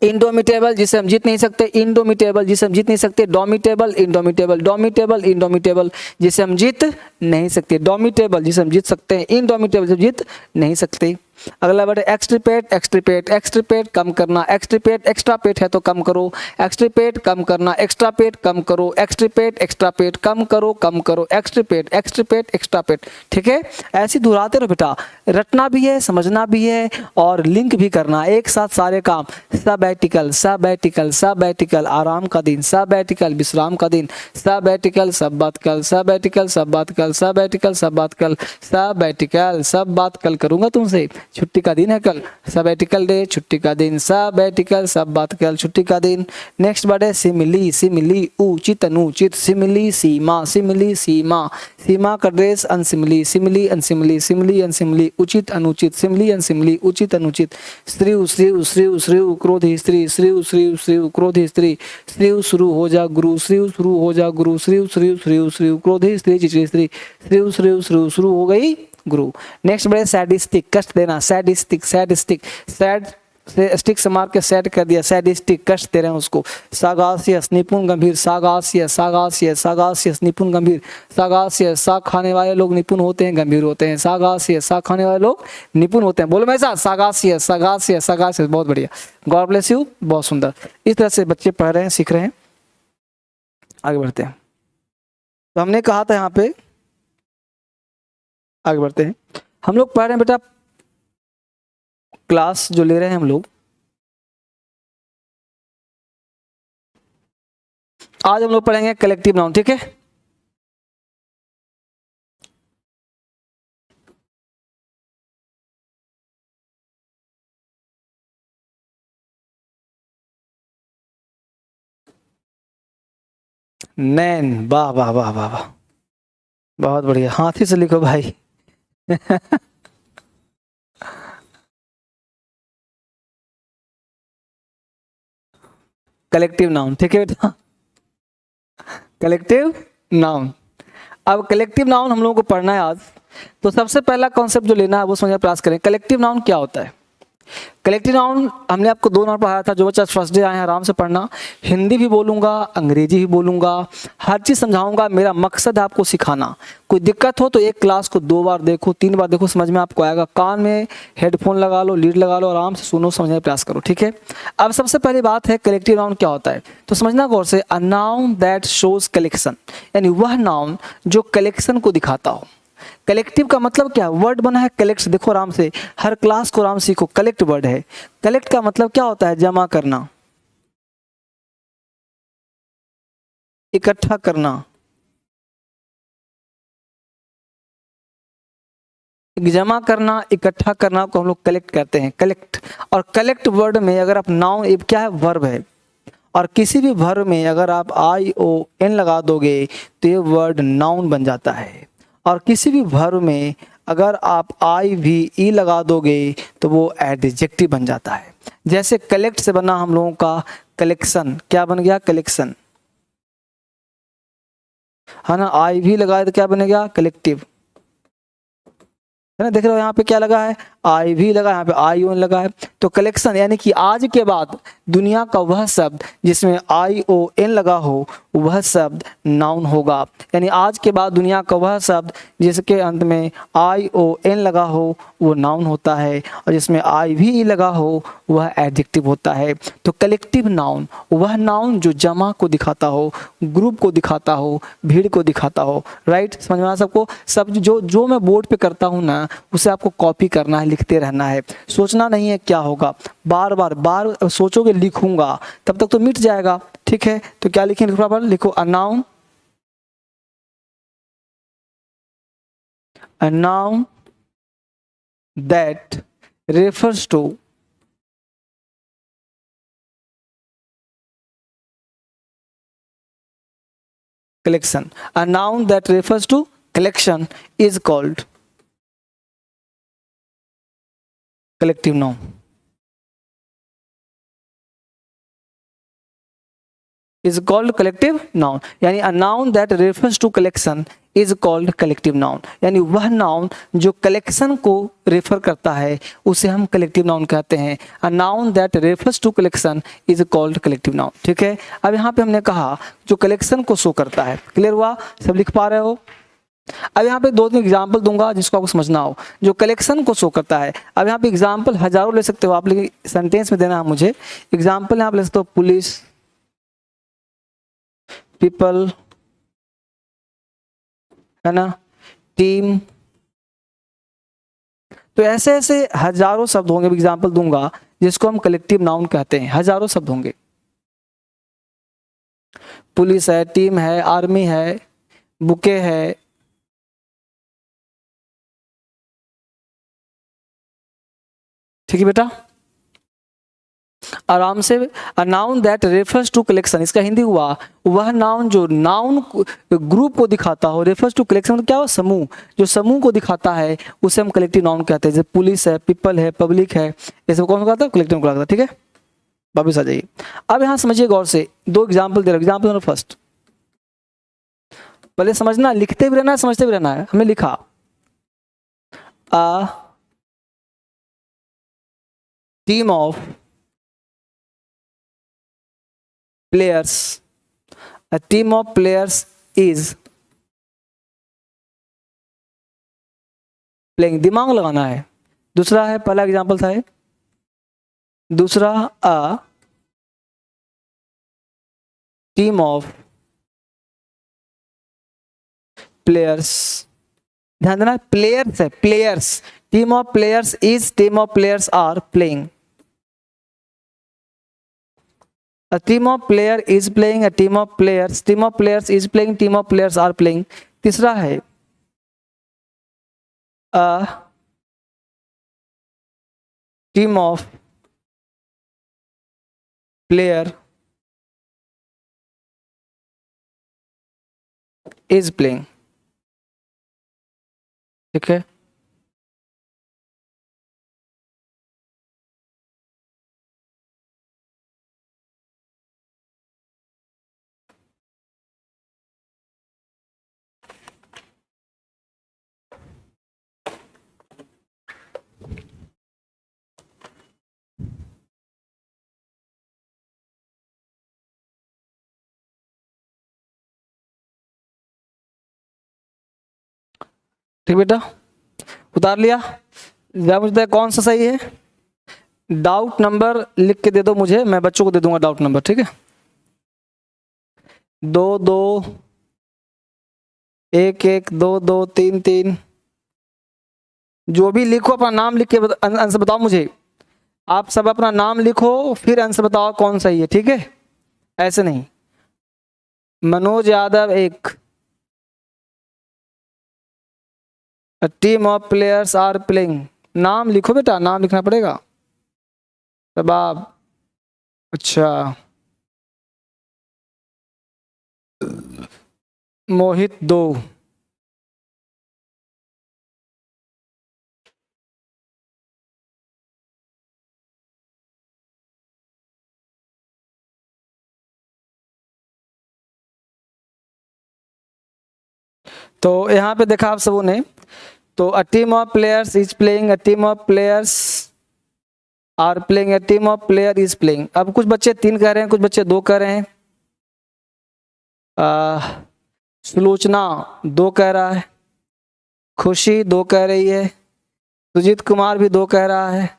इंडोमिटेबल जिसे हम जीत नहीं सकते, इंडोमिटेबल जिसे हम जीत नहीं सकते। डोमिटेबल इंडोमिटेबल, डोमिटेबल इंडोमिटेबल जिसे हम जीत नहीं सकते। डोमिटेबल जिसे हम जीत सकते हैं, इंडोमिटेबल जिसे जीत नहीं सकते। अगला वर्ड है एक्सट्रीपेट, एक्सट्रीपेट, एक्सट्रीपेट कम करना। एक्सट्रीपेट एक्स्ट्रा पेट है तो कम करो। एक्सट्रीपेट कम करना, एक्स्ट्रा पेट कम करो। एक्सट्रीपेट एक्स्ट्रा पेट कम करो, कम करो। एक्सट्रीपेट, एक्सट्रीपेट एक्स्ट्रा पेट, ठीक है। ऐसे दोहराते रहो बेटा, रटना भी है, समझना भी है, और लिंक भी करना, एक साथ सारे काम। सबैटिकल, सबैटिकल, सबैटिकल आराम का दिन, सबैटिकल विश्राम का दिन। सबैटिकल सब बात कल, सबैटिकल सब बात कल, सबैटिकल सब बात कल, सबैटिकल सब बात कल करूंगा तुमसे। छुट्टी का दिन है कल, सबैटिकल डे, छुट्टी का दिन। सबैटिकल सब बात कल, छुट्टी का दिन। नेक्स्ट वर्ड है सिमिली, सिमिली उचित अनुचित। सिमिली सीमा, सिमिली सीमा, सीमा का ड्रेस अनसिमिली। सिमिली अनसिमिली, सिमिली अनसिमिली, उचित अनुचित। सिमिली अनसिमिली, उचित अनुचित। स्त्रीव, स्त्रीव, स्त्रीव, स्त्रीव क्रोधी स्त्री। स्त्रीव, स्त्रीव, स्त्रीव क्रोधी स्त्री। स्त्रीव शुरू हो जा गुरु, स्त्रीव शुरू हो जा गुरु। स्त्रीव, स्त्रीव, स्त्रीव, स्त्रीव क्रोधी स्त्री चिचरी स्त्री। स्त्रीव, स्त्रीव, स्त्रीव शुरू हो गई गुरु। नेक्स्ट बड़े सैडिस्टिक, कष्ट देना। सैडिस्टिक, सैडिस्टिक, सैड से स्टिक से मार के सैड कर दिया। सैडिस्टिक कष्ट दे रहे हैं उसको। सागासियस निपुण गंभीर, सागासियस, सागासियस, सागासियस निपुण गंभीर। सागासियस सा खाने वाले लोग निपुण होते हैं, गंभीर होते हैं। सागासियस सा खाने वाले लोग निपुण होते हैं। बोलो मेरे साथ, सागासियस, सागासियस, सागासियस। बहुत बढ़िया, गॉड ब्लेस यू, बहुत सुंदर। इस तरह से बच्चे पढ़ रहे हैं, सीख रहे हैं। आगे बढ़ते हैं। तो हमने कहा था यहाँ पे, आगे बढ़ते हैं। हम लोग पढ़ रहे हैं बेटा, क्लास जो ले रहे हैं हम लोग, आज हम लोग पढ़ेंगे कलेक्टिव नाउन, ठीक है। नैन, वाह वाह वाह वाह वाह, बहुत बढ़िया। हाथी से लिखो भाई। कलेक्टिव नाउन, ठीक है बेटा, कलेक्टिव नाउन। अब कलेक्टिव नाउन हम लोगों को पढ़ना है आज। तो सबसे पहला कॉन्सेप्ट जो लेना है वो समझने का प्रयास करें। कलेक्टिव नाउन क्या होता है। कलेक्टिव नाउन हमने आपको 2 नाउन पढ़ाया था। जो बच्चा फर्स्ट डे आए हैं आराम से पढ़ना। हिंदी भी बोलूंगा, अंग्रेजी भी बोलूंगा, हर चीज समझाऊंगा। मेरा मकसद है आपको सिखाना। कोई दिक्कत हो तो एक क्लास को 2 बार देखो, 3 बार देखो, समझ में आपको आएगा। कान में हेडफोन लगा लो, लीड लगा लो, आराम से सुनो, समझने का प्रयास करो, ठीक है। अब सबसे पहली बात है कलेक्टिव नाउन क्या होता है, तो समझना गौर से। A noun that shows collection, यानी वह नाउन जो कलेक्शन को दिखाता हो। कलेक्टिव का मतलब क्या, वर्ड बना है कलेक्ट। देखो आराम से, हर क्लास को आराम सीखो। कलेक्ट वर्ड है। कलेक्ट का मतलब क्या होता है, जमा करना, इकट्ठा करना। जमा करना, इकट्ठा करना को हम लोग कलेक्ट करते हैं, कलेक्ट। और कलेक्ट वर्ड में अगर आप नाउन, क्या है, वर्ब है, और किसी भी वर्ब में अगर आप ION लगा दोगे तो ये वर्ड नाउन बन जाता है। और किसी भी वर्ब में अगर आप IVE लगा दोगे तो वो एडजेक्टिव बन जाता है। जैसे कलेक्ट से बना हम लोगों का कलेक्शन, क्या बन गया, कलेक्शन। है ना, आई भी लगाए तो क्या बनेगा, कलेक्टिव, है ना। देख रहे हो यहाँ पे क्या लगा है, आई भी लगा, यहाँ पे आई ओ लगा है। तो कलेक्शन यानी कि आज के बाद दुनिया का वह शब्द जिसमें आई ओ एन लगा हो वह शब्द नाउन होगा। यानी आज के बाद दुनिया का वह शब्द जिसके अंत में आई ओ एन लगा हो वो नाउन होता है, और जिसमें आई भी लगा हो वह एडजेक्टिव होता है। तो कलेक्टिव नाउन वह नाउन जो जमा को दिखाता हो, ग्रुप को दिखाता हो, भीड़ को दिखाता हो। राइट, समझ में आ सबको। सब जो जो मैं बोर्ड पे करता हूँ ना उसे आपको कॉपी करना है, लिखते रहना है, सोचना नहीं है क्या होगा। बार बार सोचोगे लिखूंगा तब तक तो मिट जाएगा। ठीक है, तो क्या लिखेंगे, पर लिखो a noun that refers to collection. A noun that refers to collection is called collective noun. Is called collective noun. यानी a noun that refers to collection is called collective noun. यानी वह नाउन जो collection को refer करता है उसे हम collective noun कहते हैं। A noun that refers to collection is called collective noun. ठीक है, अब यहाँ पे हमने कहा जो कलेक्शन को शो करता है। क्लियर हुआ, सब लिख पा रहे हो। अब यहाँ पे दो तीन एग्जाम्पल दूंगा जिसको आपको समझना हो, जो कलेक्शन को शो करता है। अब यहाँ पे एग्जाम्पल हजारों ले सकते हो आप, लेकिन सेंटेंस में देना है मुझे। एग्जाम्पल यहाँ पे ले सकते हो, पुलिस, पीपल, है ना, टीम। तो ऐसे ऐसे हजारों शब्द होंगे, एग्जाम्पल दूंगा जिसको हम कलेक्टिव नाउन कहते हैं। हजारों शब्द होंगे, पुलिस है, टीम है, आर्मी है, बुके है, ठीक है बेटा, आराम से। A noun that refers to collection, इसका हिंदी हुआ वह नाउन जो नाउन ग्रुप को दिखाता हो। रेफर्स टू कलेक्शन मतलब क्या हो, समूह, जो समूह को दिखाता है उसे हम कलेक्टिव नाउन कहते हैं। जैसे पुलिस है, पीपल है, पब्लिक है, ये सब कौन कहता है, कलेक्टिव को कहता है। ठीक है, वापिस आ जाइए। अब यहाँ समझिए गौर से, दो एग्जाम्पल दे रहा हूं। एग्जाम्पल फर्स्ट, पहले समझना, लिखते भी रहना है, समझते भी रहना है। हमने लिखा अ team of players, a team of players is playing, दिमाग लगाना है। दूसरा है, पहला एग्जांपल था ये, दूसरा अ टीम ऑफ प्लेयर्स, ध्यान देना, प्लेयर्स है, players, team of players is, team of players are playing. A team of player is playing, a team of players is playing, team of players are playing। तीसरा है a team of player is playing। ठीक है, ठीक बेटा, उतार लिया। जब मुझे कौन सा सही है, डाउट नंबर लिख के दे दो मुझे, मैं बच्चों को दे दूंगा डाउट नंबर। ठीक है, 2 2 1 1 2 2 3 3, जो भी लिखो अपना नाम लिख के आंसर बताओ मुझे। आप सब अपना नाम लिखो फिर आंसर बताओ कौन सही है। ठीक है, ऐसे नहीं। Manoj Yadav 1, team of players are playing. नाम लिखो बेटा, नाम लिखना पड़ेगा। शबाब, अच्छा, मोहित 2, तो यहाँ पे देखा आप सबों ने, तो a team of players is playing, a team of players are playing, a team of player is playing. अब कुछ बच्चे 3 कह रहे हैं, कुछ बच्चे 2 कह रहे हैं। सुलोचना 2 कह रहा है, खुशी 2 कह रही है, सुजीत कुमार भी 2 कह रहा है,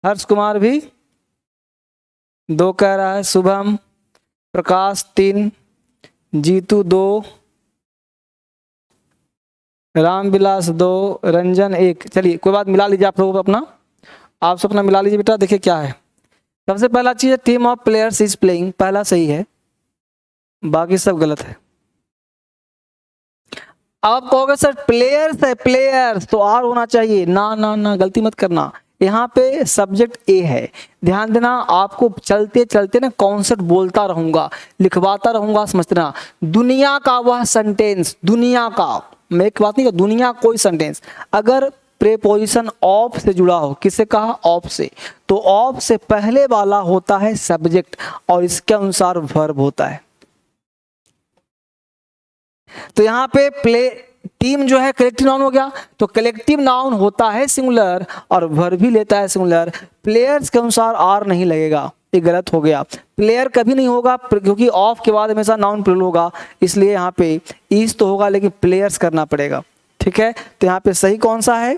हर्ष कुमार भी 2 कह रहा है, शुभम, प्रकाश 3, जीतू 2, रामविलास 2, रंजन 1। चलिए कोई बात, मिला लीजिए आप लोग अपना, आप सब अपना मिला लीजिए बेटा। देखिए क्या है, सबसे पहला चीज है team of players is playing, पहला सही है, बाकी सब गलत है। आप कहोगे सर प्लेयर्स है, प्लेयर्स तो आर होना चाहिए, ना ना ना, गलती मत करना। यहाँ पे सब्जेक्ट ए है, ध्यान देना। आपको चलते चलते ना कॉन्सेप्ट बोलता रहूंगा, लिखवाता रहूंगा, समझना। दुनिया का वह सेंटेंस, दुनिया का, मैं एक बात नहीं, दुनिया कोई सेंटेंस अगर प्रेपोजिशन ऑफ से जुड़ा हो, किससे कहा, ऑफ से, तो ऑफ से पहले वाला होता है सब्जेक्ट और इसके अनुसार वर्ब होता है। तो यहाँ पे प्ले टीम जो है कलेक्टिव नाउन हो गया, तो कलेक्टिव नाउन होता है सिंगुलर और वर्ब भी लेता है सिंगुलर। प्लेयर्स के अनुसार आर नहीं लगेगा, ये गलत हो गया। प्लेयर कभी नहीं होगा क्योंकि ऑफ के बाद हमेशा नाउन प्लूरल होगा, इसलिए यहाँ पे इज तो होगा लेकिन प्लेयर्स करना पड़ेगा, ठीक है। तो यहाँ पे सही कौन सा है,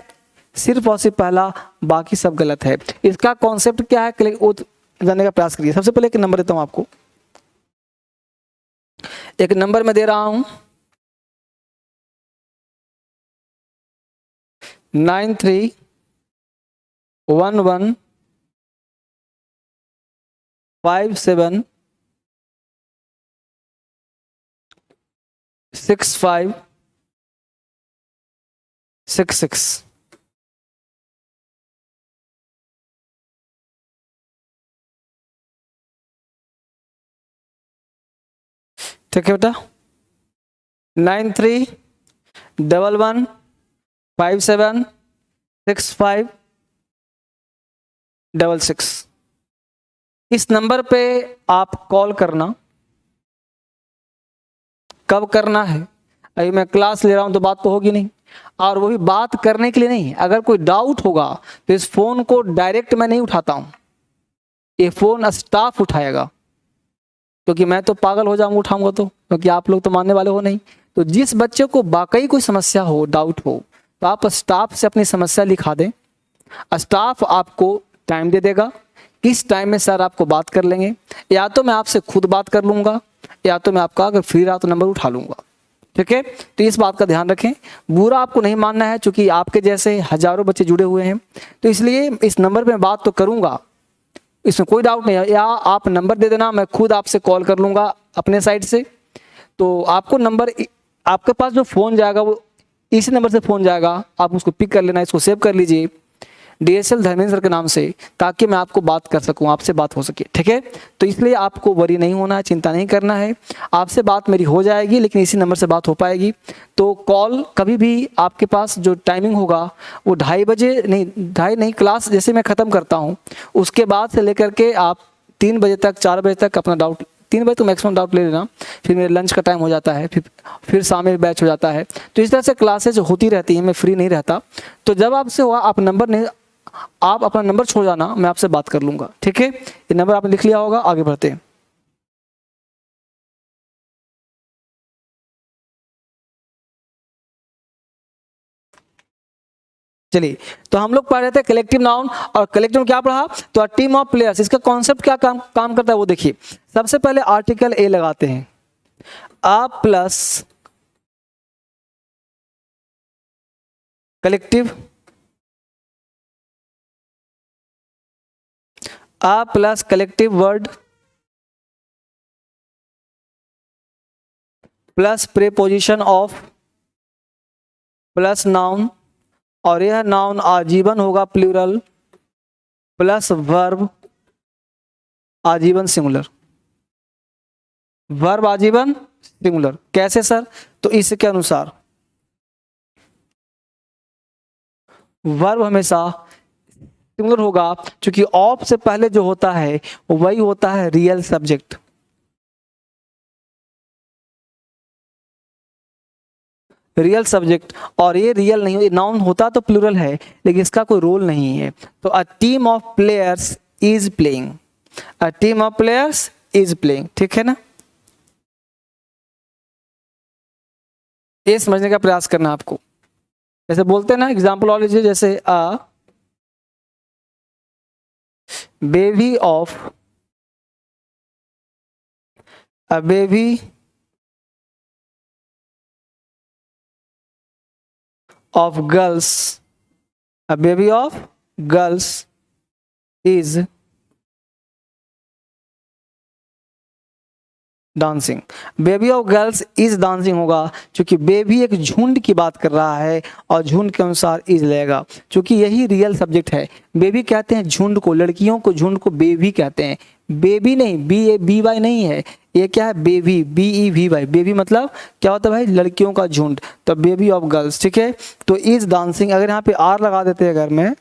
सिर्फ और सिर्फ पहला, बाकी सब गलत है। इसका कॉन्सेप्ट क्या है वो जानने का प्रयास करिए। सबसे पहले एक नंबर देता हूं आपको, एक नंबर मैं दे रहा हूं 9311576566। ठीक है बेटा, 9311576566। इस नंबर पे आप कॉल करना। कब करना है, अभी मैं क्लास ले रहा हूं तो बात तो होगी नहीं, और वो भी बात करने के लिए नहीं, अगर कोई डाउट होगा तो इस फोन को डायरेक्ट मैं नहीं उठाता हूं, ये फोन स्टाफ उठाएगा, क्योंकि मैं तो पागल हो जाऊंगा उठाऊंगा तो, क्योंकि आप लोग तो मानने वाले हो नहीं। तो जिस बच्चे को वाकई कोई समस्या हो, डाउट हो, तो आप स्टाफ से अपनी समस्या लिखा दें, स्टाफ आपको टाइम दे देगा, किस टाइम में सर आपको बात कर लेंगे, या तो मैं आपसे खुद बात कर लूंगा, या तो मैं आपका अगर फ्री रहा तो नंबर उठा लूंगा, ठीक है। तो इस बात का ध्यान रखें, बुरा आपको नहीं मानना है, क्योंकि आपके जैसे हजारों बच्चे जुड़े हुए हैं, तो इसलिए इस नंबर पे मैं बात तो करूंगा, इसमें कोई डाउट नहीं है। या आप नंबर दे देना, मैं खुद आपसे कॉल कर लूंगा अपने साइड से। तो आपको नंबर, आपके पास जो फोन जाएगा वो इसी नंबर से फोन जाएगा, आप उसको पिक कर लेना, इसको सेव कर लीजिए DSL धर्मेंद्र सर के नाम से, ताकि मैं आपको बात कर सकूं, आपसे बात हो सके, ठीक है। तो इसलिए आपको वरी नहीं होना है, चिंता नहीं करना है, आपसे बात मेरी हो जाएगी, लेकिन इसी नंबर से बात हो पाएगी। तो कॉल कभी भी आपके पास जो टाइमिंग होगा वो 2:30 बजे नहीं, 2:30 नहीं, क्लास जैसे मैं ख़त्म करता हूँ उसके बाद से लेकर के आप 3 बजे तक, 4 बजे तक अपना डाउट, 3 बजे तो मैक्सिमम डाउट ले लेना, फिर मेरे लंच का टाइम हो जाता है, फिर शाम में बैच हो जाता है। तो इस तरह से क्लासेज होती रहती हैं, मैं फ्री नहीं रहता। तो जब आपसे हुआ आप नंबर नहीं, आप अपना नंबर छोड़ जाना, मैं आपसे बात कर लूंगा, ठीक है। ये नंबर आपने लिख लिया होगा, आगे बढ़ते हैं। चलिए, तो हम लोग पढ़ रहे थे कलेक्टिव नाउन, और कलेक्टिव क्या पढ़ा, तो टीम ऑफ प्लेयर्स, इसका कॉन्सेप्ट क्या काम करता है वो देखिए। सबसे पहले आर्टिकल ए लगाते हैं, a plus collective, a plus collective word plus preposition of plus noun, और यह नाउन आजीवन होगा प्लूरल, प्लस वर्ब आजीवन सिंगुलर, वर्ब आजीवन सिंगुलर। कैसे सर, तो इसके अनुसार वर्ब हमेशा सिंगुलर होगा, क्योंकि ऑफ से पहले जो होता है वही होता है रियल सब्जेक्ट। रियल सब्जेक्ट, और ये रियल नहीं, नाउन होता तो प्लूरल है लेकिन इसका कोई रोल नहीं है। तो a team of players is playing, a team of players is playing, ठीक है ना। ये समझने का प्रयास करना आपको। जैसे बोलते हैं ना, एग्जाम्पल और लीजिए, जैसे अ baby of, a baby of girls, a baby of girls is dancing. Baby of girls is dancing होगा क्योंकि बेबी एक झुंड की बात कर रहा है और झुंड के अनुसार इज लगेगा, क्योंकि यही रियल सब्जेक्ट है। बेबी कहते हैं झुंड को, लड़कियों को झुंड को बेबी कहते हैं, बेबी नहीं, बी वाई नहीं है, ये क्या है, बेबी, BEVY। बेबी मतलब क्या होता है भाई, लड़कियों का झुंड, तो बेबी ऑफ गर्ल्स, ठीक है। तो इज डांसिंग, अगर यहाँ पे आर लगा देते अगर मैं,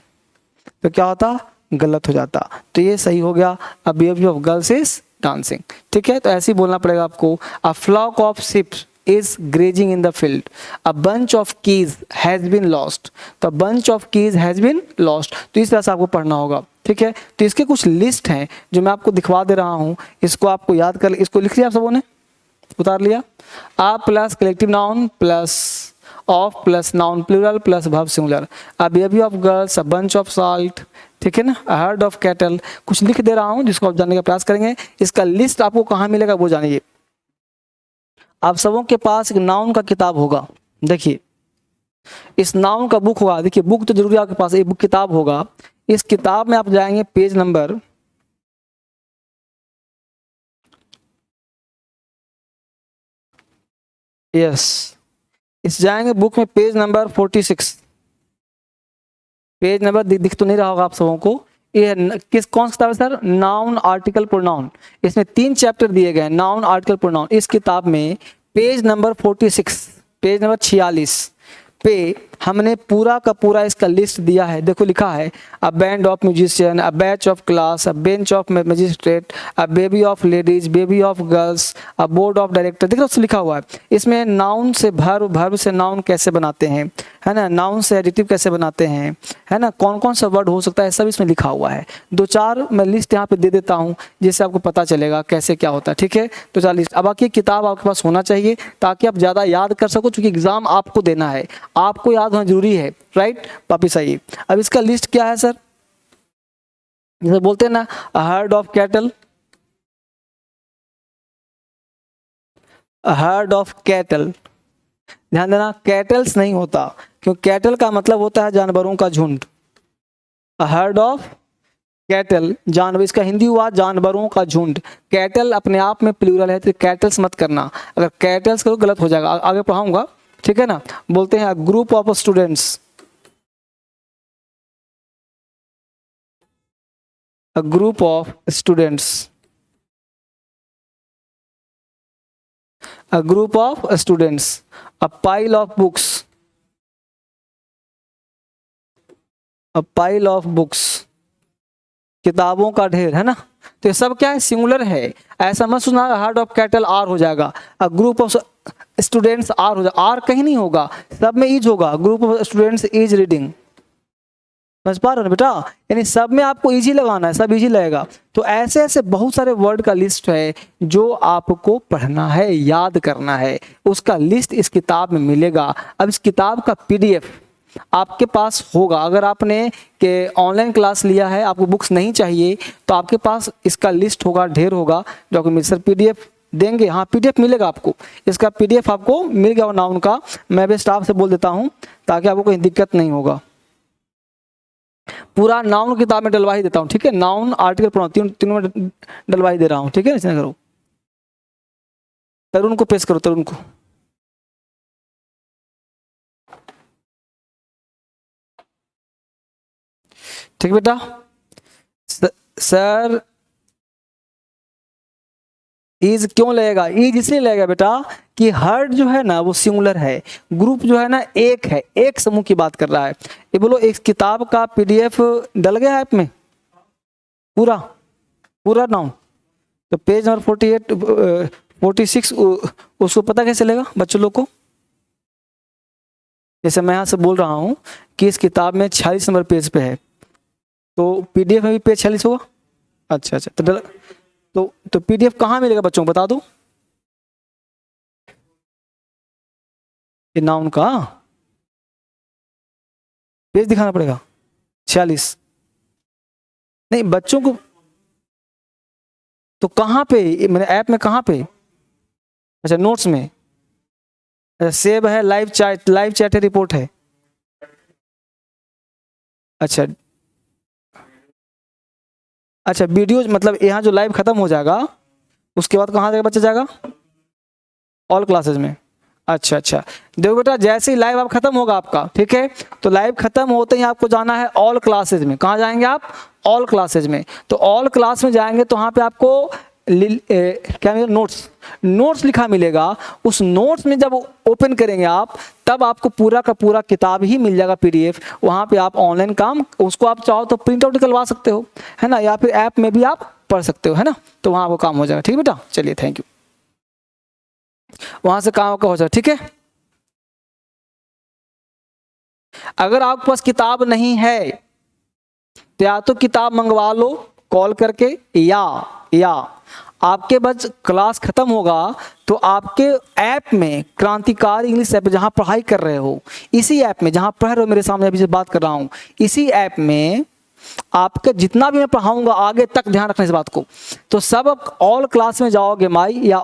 तो क्या होता, गलत हो जाता, तो ये सही हो गया, a baby of girls is dancing, ठीक है। तो ऐसे ही बोलना पड़ेगा आपको। A flock of ships is grazing in the field, a bunch of keys has been lost, तो bunch of keys has been lost, तो इस तरह से आपको पढ़ना होगा, ठीक है। तो इसके कुछ लिस्ट हैं जो मैं आपको दिखवा दे रहा हूँ, इसको आपको याद कर, इसको लिख लिया आप सबों ने, उतार लिया। A plus collective noun plus of plus noun plural plus verb singular, a baby of girls, a bunch of salt, ठीक है ना, अ हर्ड ऑफ कैटल, कुछ लिख दे रहा हूं जिसको आप जानने का प्रयास करेंगे। इसका लिस्ट आपको कहाँ मिलेगा वो जानिए। आप सबों के पास एक नाउन का किताब होगा, देखिए इस नाउन का बुक होगा, देखिए बुक तो जरूरी आपके पास, एक बुक किताब होगा। इस किताब में आप जाएंगे पेज नंबर, यस, इस जाएंगे बुक में पेज नंबर 46, पेज नंबर दिख तो नहीं रहा होगा आप सबों को। ये किस कौन सा किताब है सर, नाउन आर्टिकल प्रोनाउन, इसमें 3 चैप्टर दिए गए हैं, नाउन आर्टिकल प्रोनाउन। इस किताब में पेज नंबर 46, पेज नंबर 46 पे हमने पूरा का पूरा इसका लिस्ट दिया है। देखो लिखा है, a band of musician, a batch of class, a bench of magistrate, a baby of ladies, baby of girls, a board of director, देखो उससे लिखा हुआ है। इसमें नाउन से भर्ब, भर्ब से नाउन कैसे बनाते हैं, है ना, नाउन से एडिटिव कैसे बनाते हैं, है ना, कौन कौन सा वर्ड हो सकता है, सब इसमें लिखा हुआ है। 2-4 मैं लिस्ट यहाँ पे दे देता हूँ जिससे आपको पता चलेगा कैसे क्या होता है, ठीक है। तो 4 लिस्ट, अब बाकी किताब आपके पास होना चाहिए ताकि आप ज़्यादा याद कर सको, क्योंकि एग्जाम आपको देना है, आपको याद होना जरूरी है, राइट। वापिस आइए, अब इसका लिस्ट क्या है सर, जैसे बोलते हैं ना, heard of cattle, heard of cattle, ध्यान देना कैटल्स नहीं होता, क्योंकि कैटल का मतलब होता है जानवरों का झुंड। हर्ड ऑफ कैटल जानवर, इसका हिंदी हुआ जानवरों का झुंड। कैटल अपने आप में प्लूरल है, तो कैटल्स मत करना, अगर कैटल्स करो गलत हो जाएगा, आगे पढ़ाऊंगा, ठीक है ना। बोलते हैं group of students, a group of students, a group of students, a pile of books, a pile of books, किताबों का ढेर, है ना। तो ये सब क्या है, सिंगुलर है, ऐसा मत सुना हार्ड ऑफ कैटल आर हो जाएगा, a group of students are हो जाएगा, आर कहीं नहीं होगा, सब में इज होगा, group of students is reading, समझ पा रहे हो बेटा, यानी सब में आपको इजी लगाना है, सब इजी लगेगा। तो ऐसे ऐसे बहुत सारे वर्ड का लिस्ट है जो आपको पढ़ना है, याद करना है, उसका लिस्ट इस किताब में मिलेगा। अब इस किताब का PDF आपके पास होगा, अगर आपने के ऑनलाइन क्लास लिया है, आपको बुक्स नहीं चाहिए, तो आपके पास इसका लिस्ट होगा, ढेर होगा, जो आपको सर PDF देंगे, हाँ PDF मिलेगा आपको, इसका PDF आपको मिल गया नाउन का। मैं भी स्टाफ से बोल देता हूँ ताकि आपको कोई दिक्कत नहीं होगा, पूरा नाउन किताब में डलवा ही देता हूँ, ठीक है, नाउन आर्टिकल प्रोनाउन तीनों में डलवा ही दे रहा हूँ, ठीक है। ऐसे करो, तरुण को पेश करो, तरुण को, ठीक बेटा। सर इज क्यों लगेगा, इज इसलिए लगेगा बेटा कि हर्ड जो है ना वो सिंगुलर है, ग्रुप जो है ना एक है, एक समूह की बात कर रहा है। ये बोलो एक किताब का PDF डल गया है ऐप में, पूरा पूरा नाउन, तो पेज नंबर 48 46 उसको पता कैसे चलेगा बच्चों लोग को, जैसे मैं यहाँ से बोल रहा हूँ कि इस किताब में 46 नंबर पेज पे है, तो पीडीएफ में भी पेज 46 होगा। अच्छा अच्छा, तो पीडीएफ कहाँ मिलेगा बच्चों को बता दो। ये नाउन का पेज दिखाना पड़ेगा 46। नहीं बच्चों को तो कहाँ पे, मैंने ऐप में कहाँ पे? अच्छा नोट्स में, अच्छा सेव है, लाइव चैट है, रिपोर्ट है। अच्छा अच्छा, वीडियो मतलब यहाँ जो लाइव खत्म हो जाएगा उसके बाद कहाँ जाएगा बच्चा, जाएगा ऑल क्लासेज में। अच्छा अच्छा, देखो बेटा जैसे ही लाइव आप खत्म होगा आपका, ठीक है, तो लाइव खत्म होते ही आपको जाना है ऑल क्लासेज में। कहाँ जाएंगे आप? ऑल क्लासेज में। तो ऑल क्लास में जाएंगे तो वहाँ पे आपको क्या मिलेगा? नोट्स लिखा मिलेगा। उस नोट्स में जब ओपन करेंगे आप, तब आपको पूरा का पूरा किताब ही मिल जाएगा पीडीएफ। वहाँ पे आप ऑनलाइन काम, उसको आप चाहो तो प्रिंट आउट निकलवा सकते हो, है ना, या फिर ऐप में भी आप पढ़ सकते हो, है ना। तो वहाँ आपको काम हो जाएगा। ठीक है बेटा, चलिए थैंक यू। वहां से काम आपका हो जाएगा। ठीक है, अगर आपके पास किताब नहीं है तो या तो किताब मंगवा लो कॉल करके, या आपके बस क्लास खत्म होगा तो आपके ऐप में, क्रांतिकारी इंग्लिश ऐप जहां पढ़ाई कर रहे हो, इसी ऐप में जहां पढ़ रहे हो, मेरे सामने अभी से बात कर रहा हूं, इसी ऐप में आपका जितना भी मैं पढ़ाऊंगा आगे तक, ध्यान रखना इस बात को, तो सब ऑल क्लास में जाओगे माई, या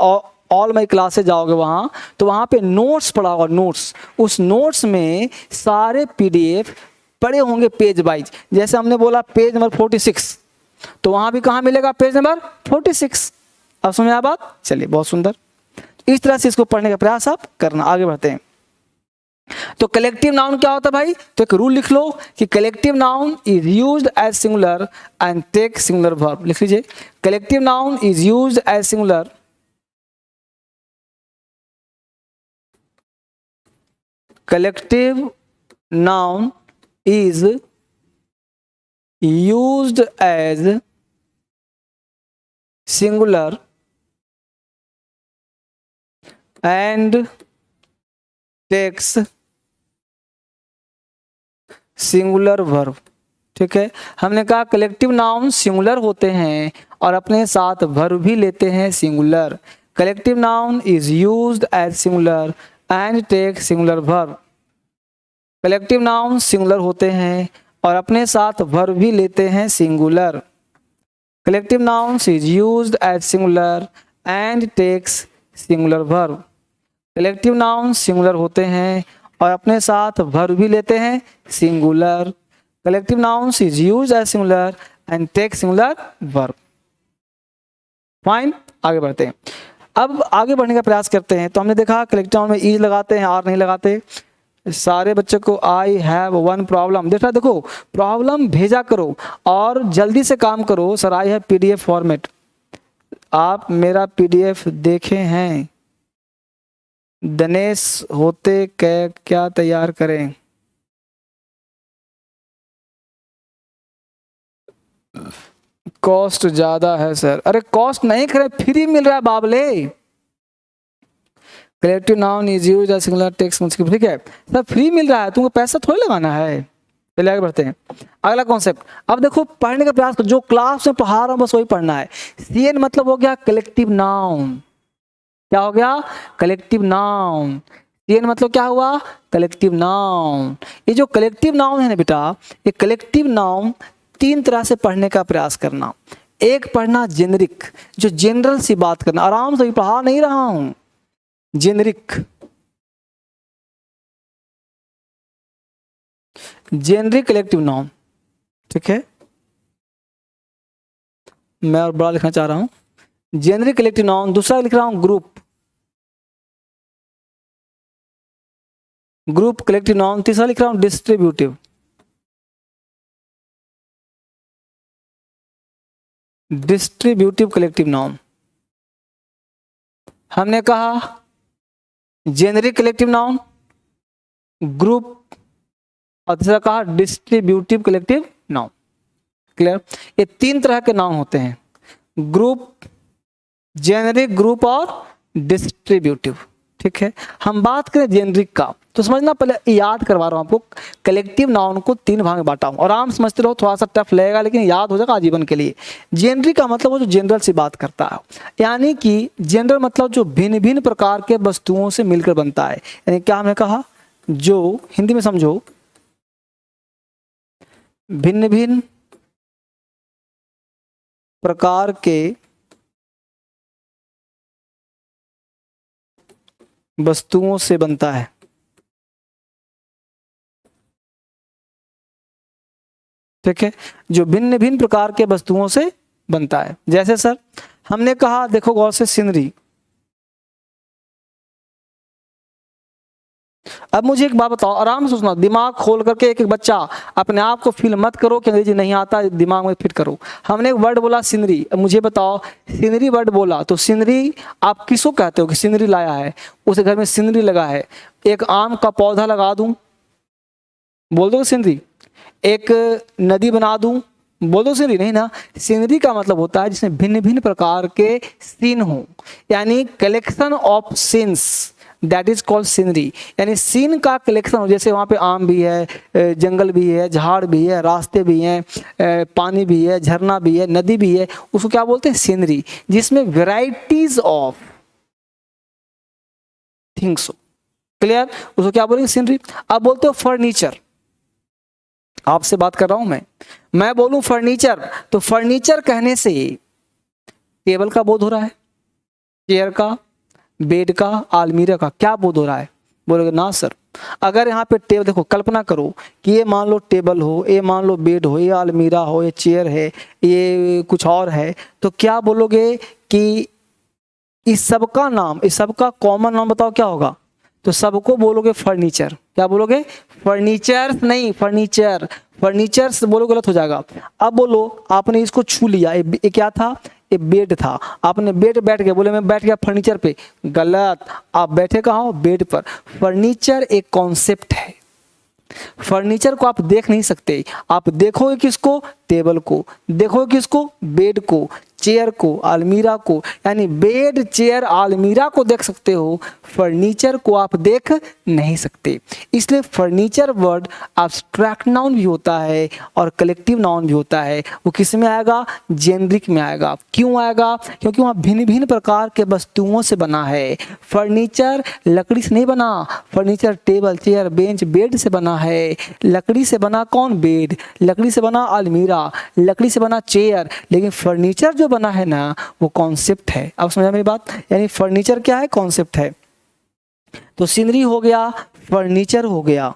ऑल माई क्लास से जाओगे वहां, तो वहां पे नोट्स पढ़ा होगा, नोट्स। उस नोट्स में सारे पीडीएफ पड़े होंगे पेज वाइज। जैसे हमने बोला पेज नंबर 46, तो वहां भी कहाँ मिलेगा? Page number 46। अब समझ आ बात? चलिए बहुत सुंदर। इस तरह से इसको पढ़ने का प्रयास आप करना। आगे बढ़ते हैं। तो कलेक्टिव नाउन क्या होता है भाई? तो एक रूल लिख लो कि collective noun is used as singular and take singular verb. लिख लीजिए, collective noun is used as singular collective noun is used as singular and takes singular verb। ठीक है, हमने कहा कलेक्टिव नाउन सिंगुलर होते हैं और अपने साथ वर्ब भी लेते हैं singular. Collective noun is used as singular and take singular verb. Collective noun singular होते हैं और अपने साथ वर्ब भी लेते हैं singular. Collective nouns is used as singular and takes singular verb. Collective nouns singular होते हैं और अपने साथ वर्ब भी लेते हैं singular. Collective nouns is used as singular and take singular verb. Fine, आगे बढ़ते हैं। अब आगे बढ़ने का प्रयास करते हैं। तो हमने देखा कलेक्टिव नाउन में इज लगाते हैं, आर नहीं लगाते। सारे बच्चों को आई हैव वन प्रॉब्लम, देखो प्रॉब्लम भेजा करो और जल्दी से काम करो। Sir I have PDF format, आप मेरा पीडीएफ देखे हैं? दिनेश होते क्या तैयार करें? कॉस्ट ज्यादा है सर। अरे कॉस्ट नहीं करे, फ्री मिल रहा है बाबले। Collective noun is used as singular text, ठीक है सर, फ्री मिल रहा है, तुमको पैसा थोड़ी लगाना है। चलिए आगे बढ़ते हैं। अगला कॉन्सेप्ट, अब देखो पढ़ने का प्रयास करो, जो क्लास में पढ़ा रहा हूं बस वही पढ़ना है। सीएन मतलब हो गया कलेक्टिव नाउन। क्या हो गया? Collective noun. सीएन मतलब क्या हुआ? Collective noun. ये जो कलेक्टिव नाउन है ना बेटा, ये कलेक्टिव नाउन तीन तरह से पढ़ने का प्रयास करना। एक पढ़ना जेनरिक, जो जनरल सी बात करना, आराम से पढ़ा नहीं रहा हूं, जेनरिक। जेनरिक कलेक्टिव नाउन, ठीक है, मैं और बड़ा लिखना चाह रहा हूं। Generic collective noun. दूसरा लिख रहा हूं ग्रुप, ग्रुप कलेक्टिव नाउन। तीसरा लिख रहा हूं डिस्ट्रीब्यूटिव, डिस्ट्रीब्यूटिव कलेक्टिव नाउन। हमने कहा जेनरिक कलेक्टिव नाउन, ग्रुप, और तीसरा कहा डिस्ट्रीब्यूटिव कलेक्टिव नाउन। क्लियर? ये तीन तरह के नाउन होते हैं, ग्रुप, जेनरिक, ग्रुप और डिस्ट्रीब्यूटिव। ठीक है। हम बात करें जेनरिक का, तो समझना, पहले याद करवा रहा हूँ आपको। कलेक्टिव नाउन को 3 भाग में बांटा हूँ, और आराम समझते रहो, थोड़ा सा टफ लगेगा लेकिन याद हो जाएगा आजीवन के लिए। जेनरिक का मतलब वो जो जनरल से बात करता है, यानी कि जनरल मतलब जो भिन्न भिन्न प्रकार के वस्तुओं से मिलकर बनता है। यानी क्या हमने कहा, जो हिंदी में समझो, भिन्न भिन्न प्रकार के वस्तुओं से बनता है। ठीक है, जो भिन्न भिन्न प्रकार के वस्तुओं से बनता है। जैसे सर हमने कहा, देखो गौर से, सीनरी। अब मुझे एक बात बताओ, आराम से सोचना, दिमाग खोल करके, एक एक बच्चा अपने आप को फील मत करो कि अंग्रेजी नहीं आता, दिमाग में फिट करो। हमने एक वर्ड बोला सीनरी, अब मुझे बताओ, सीनरी वर्ड बोला तो सीनरी आप किसको कहते हो कि सीनरी लाया है, उस घर में सीनरी लगा है। एक आम का पौधा लगा दूं, बोल दो सीनरी। एक नदी बना दूं, बोल दो सीनरी, नहीं ना। सीनरी का मतलब होता है जिसमें भिन्न भिन्न प्रकार के सीन हो, यानी collection of scenes, that is called scenery. यानी सीन का कलेक्शन हो, जैसे वहाँ पे आम भी है, जंगल भी है, झाड़ भी है, रास्ते भी हैं, पानी भी है, झरना भी है, नदी भी है, उसको क्या बोलते हैं, सीनरी, जिसमें वेराइटीज ऑफ थिंग्स हो। क्लियर, उसको क्या बोलेंगे, सीनरी। अब बोलते हो फर्नीचर, आपसे बात कर रहा हूं मैं बोलूं फर्नीचर, तो फर्नीचर कहने से टेबल का बोध हो रहा है, चेयर का, बेड का, आलमीरा का, क्या बोध हो रहा है, बोलोगे ना सर। अगर यहाँ पे टेबल, देखो कल्पना करो कि ये मान लो टेबल हो, ये मान लो बेड हो, ये आलमीरा हो, ये चेयर है, ये कुछ और है, तो क्या बोलोगे कि इस सब का नाम, इस सब का कॉमन नाम बताओ क्या होगा, तो सबको बोलोगे फर्नीचर। क्या बोलोगे, फर्नीचर नहीं, फर्नीचर। फर्नीचर से बोलो गलत हो जाएगा। अब बोलो, आपने इसको छू लिया, ये क्या था, ये बेड था, आपने बेड बैठ गए, बोले मैं बैठ गया फर्नीचर पे, गलत। आप बैठे कहाँ हो, बेड पर। फर्नीचर एक कॉन्सेप्ट है, फर्नीचर को आप देख नहीं सकते, आप देखोगे किसको, टेबल को, देखोगे किसको, बेड को, चेयर को, अलमीरा को, यानी बेड, चेयर, अलमीरा को देख सकते हो, फर्नीचर को आप देख नहीं सकते। इसलिए फर्नीचर वर्ड एब्स्ट्रैक्ट नाउन भी होता है और कलेक्टिव नाउन भी होता है। वो किस में आएगा, जेनरिक में आएगा। क्यों आएगा, क्योंकि वहाँ भिन्न भिन्न प्रकार के वस्तुओं से बना है। फर्नीचर लकड़ी से नहीं बना, furniture table, chair, bench, bed से बना है। लकड़ी से बना कौन, बेड, लकड़ी से बना अलमीरा, लकड़ी से बना चेयर, लेकिन फर्नीचर जो बना है ना, वो कॉन्सेप्ट है। अब समझा मेरी बात, यानी फर्नीचर क्या है, कॉन्सेप्ट है। तो सीनरी हो गया, फर्नीचर हो गया,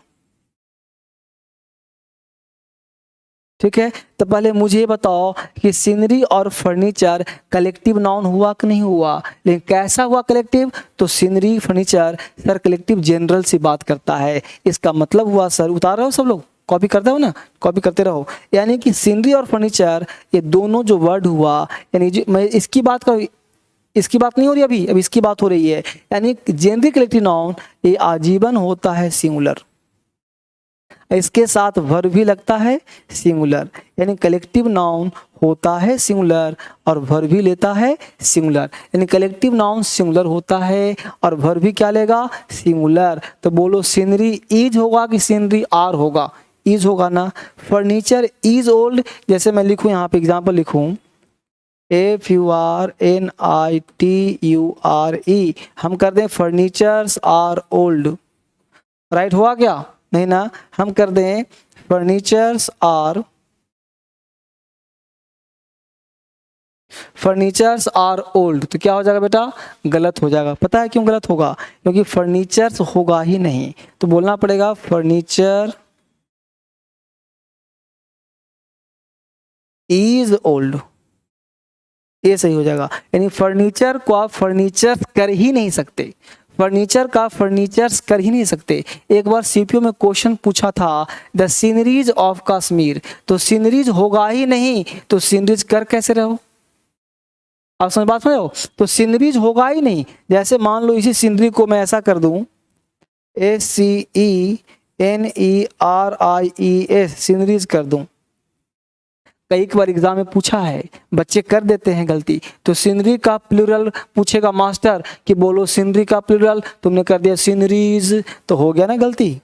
ठीक है। तो पहले मुझे बताओ कि सीनरी और फर्नीचर कलेक्टिव नाउन हुआ कि नहीं हुआ, लेकिन कैसा हुआ कलेक्टिव, तो scenery, furniture sir collective general से बात करता है। इसका मतलब हुआ सर, उतार रहे हो सब लोग, कॉपी करते हो ना, कॉपी करते रहो। यानी कि सीनरी और फर्नीचर ये दोनों जो वर्ड हुआ, यानी मैं इसकी बात कर, इसकी बात नहीं हो रही अभी इसकी बात हो रही है। यानी जेनरिक कलेक्टिव नाउन ये आजीवन होता है सिंगुलर, इसके साथ वर्ब भी लगता है सिंगुलर, यानी कलेक्टिव नाउन होता है सिंगुलर और वर्ब भी लेता है सिंगुलर। यानी कलेक्टिव नाउन सिंगुलर होता है और वर्ब भी क्या लेगा, सिंगुलर। तो बोलो सीनरी इज होगा कि सीनरी आर होगा, इज होगा ना। फर्नीचर इज ओल्ड, जैसे मैं लिखूं यहाँ पे एग्जाम्पल लिखूं, FURNITURE, हम कर दें फर्नीचर्स आर ओल्ड, राइट हुआ क्या, नहीं ना। हम कर दें फर्नीचर्स आर ओल्ड, तो क्या हो जाएगा बेटा, गलत हो जाएगा। पता है क्यों गलत होगा, क्योंकि फर्नीचर्स होगा ही नहीं, तो बोलना पड़ेगा फर्नीचर इज ओल्ड, ये सही हो जाएगा। यानी फर्नीचर को आप फर्नीचर कर ही नहीं सकते, फर्नीचर का फर्नीचर्स कर ही नहीं सकते। एक बार सीपीओ में क्वेश्चन पूछा था द सीनरीज ऑफ कश्मीर, तो सीनरीज होगा ही नहीं, तो सीनरीज कर कैसे रहो, आप समझ बात समझो, तो सीनरीज होगा ही नहीं। जैसे मान लो इसी सीनरी को मैं ऐसा कर दूं, SCENERIES, सीनरीज कर दूं, कई बार एग्जाम में पूछा है, बच्चे कर देते हैं गलती। तो सीनरी का प्लूरल पूछेगा मास्टर कि बोलो सीनरी का प्लूरल, तुमने कर दिया सीनरीज, तो हो गया ना गलती।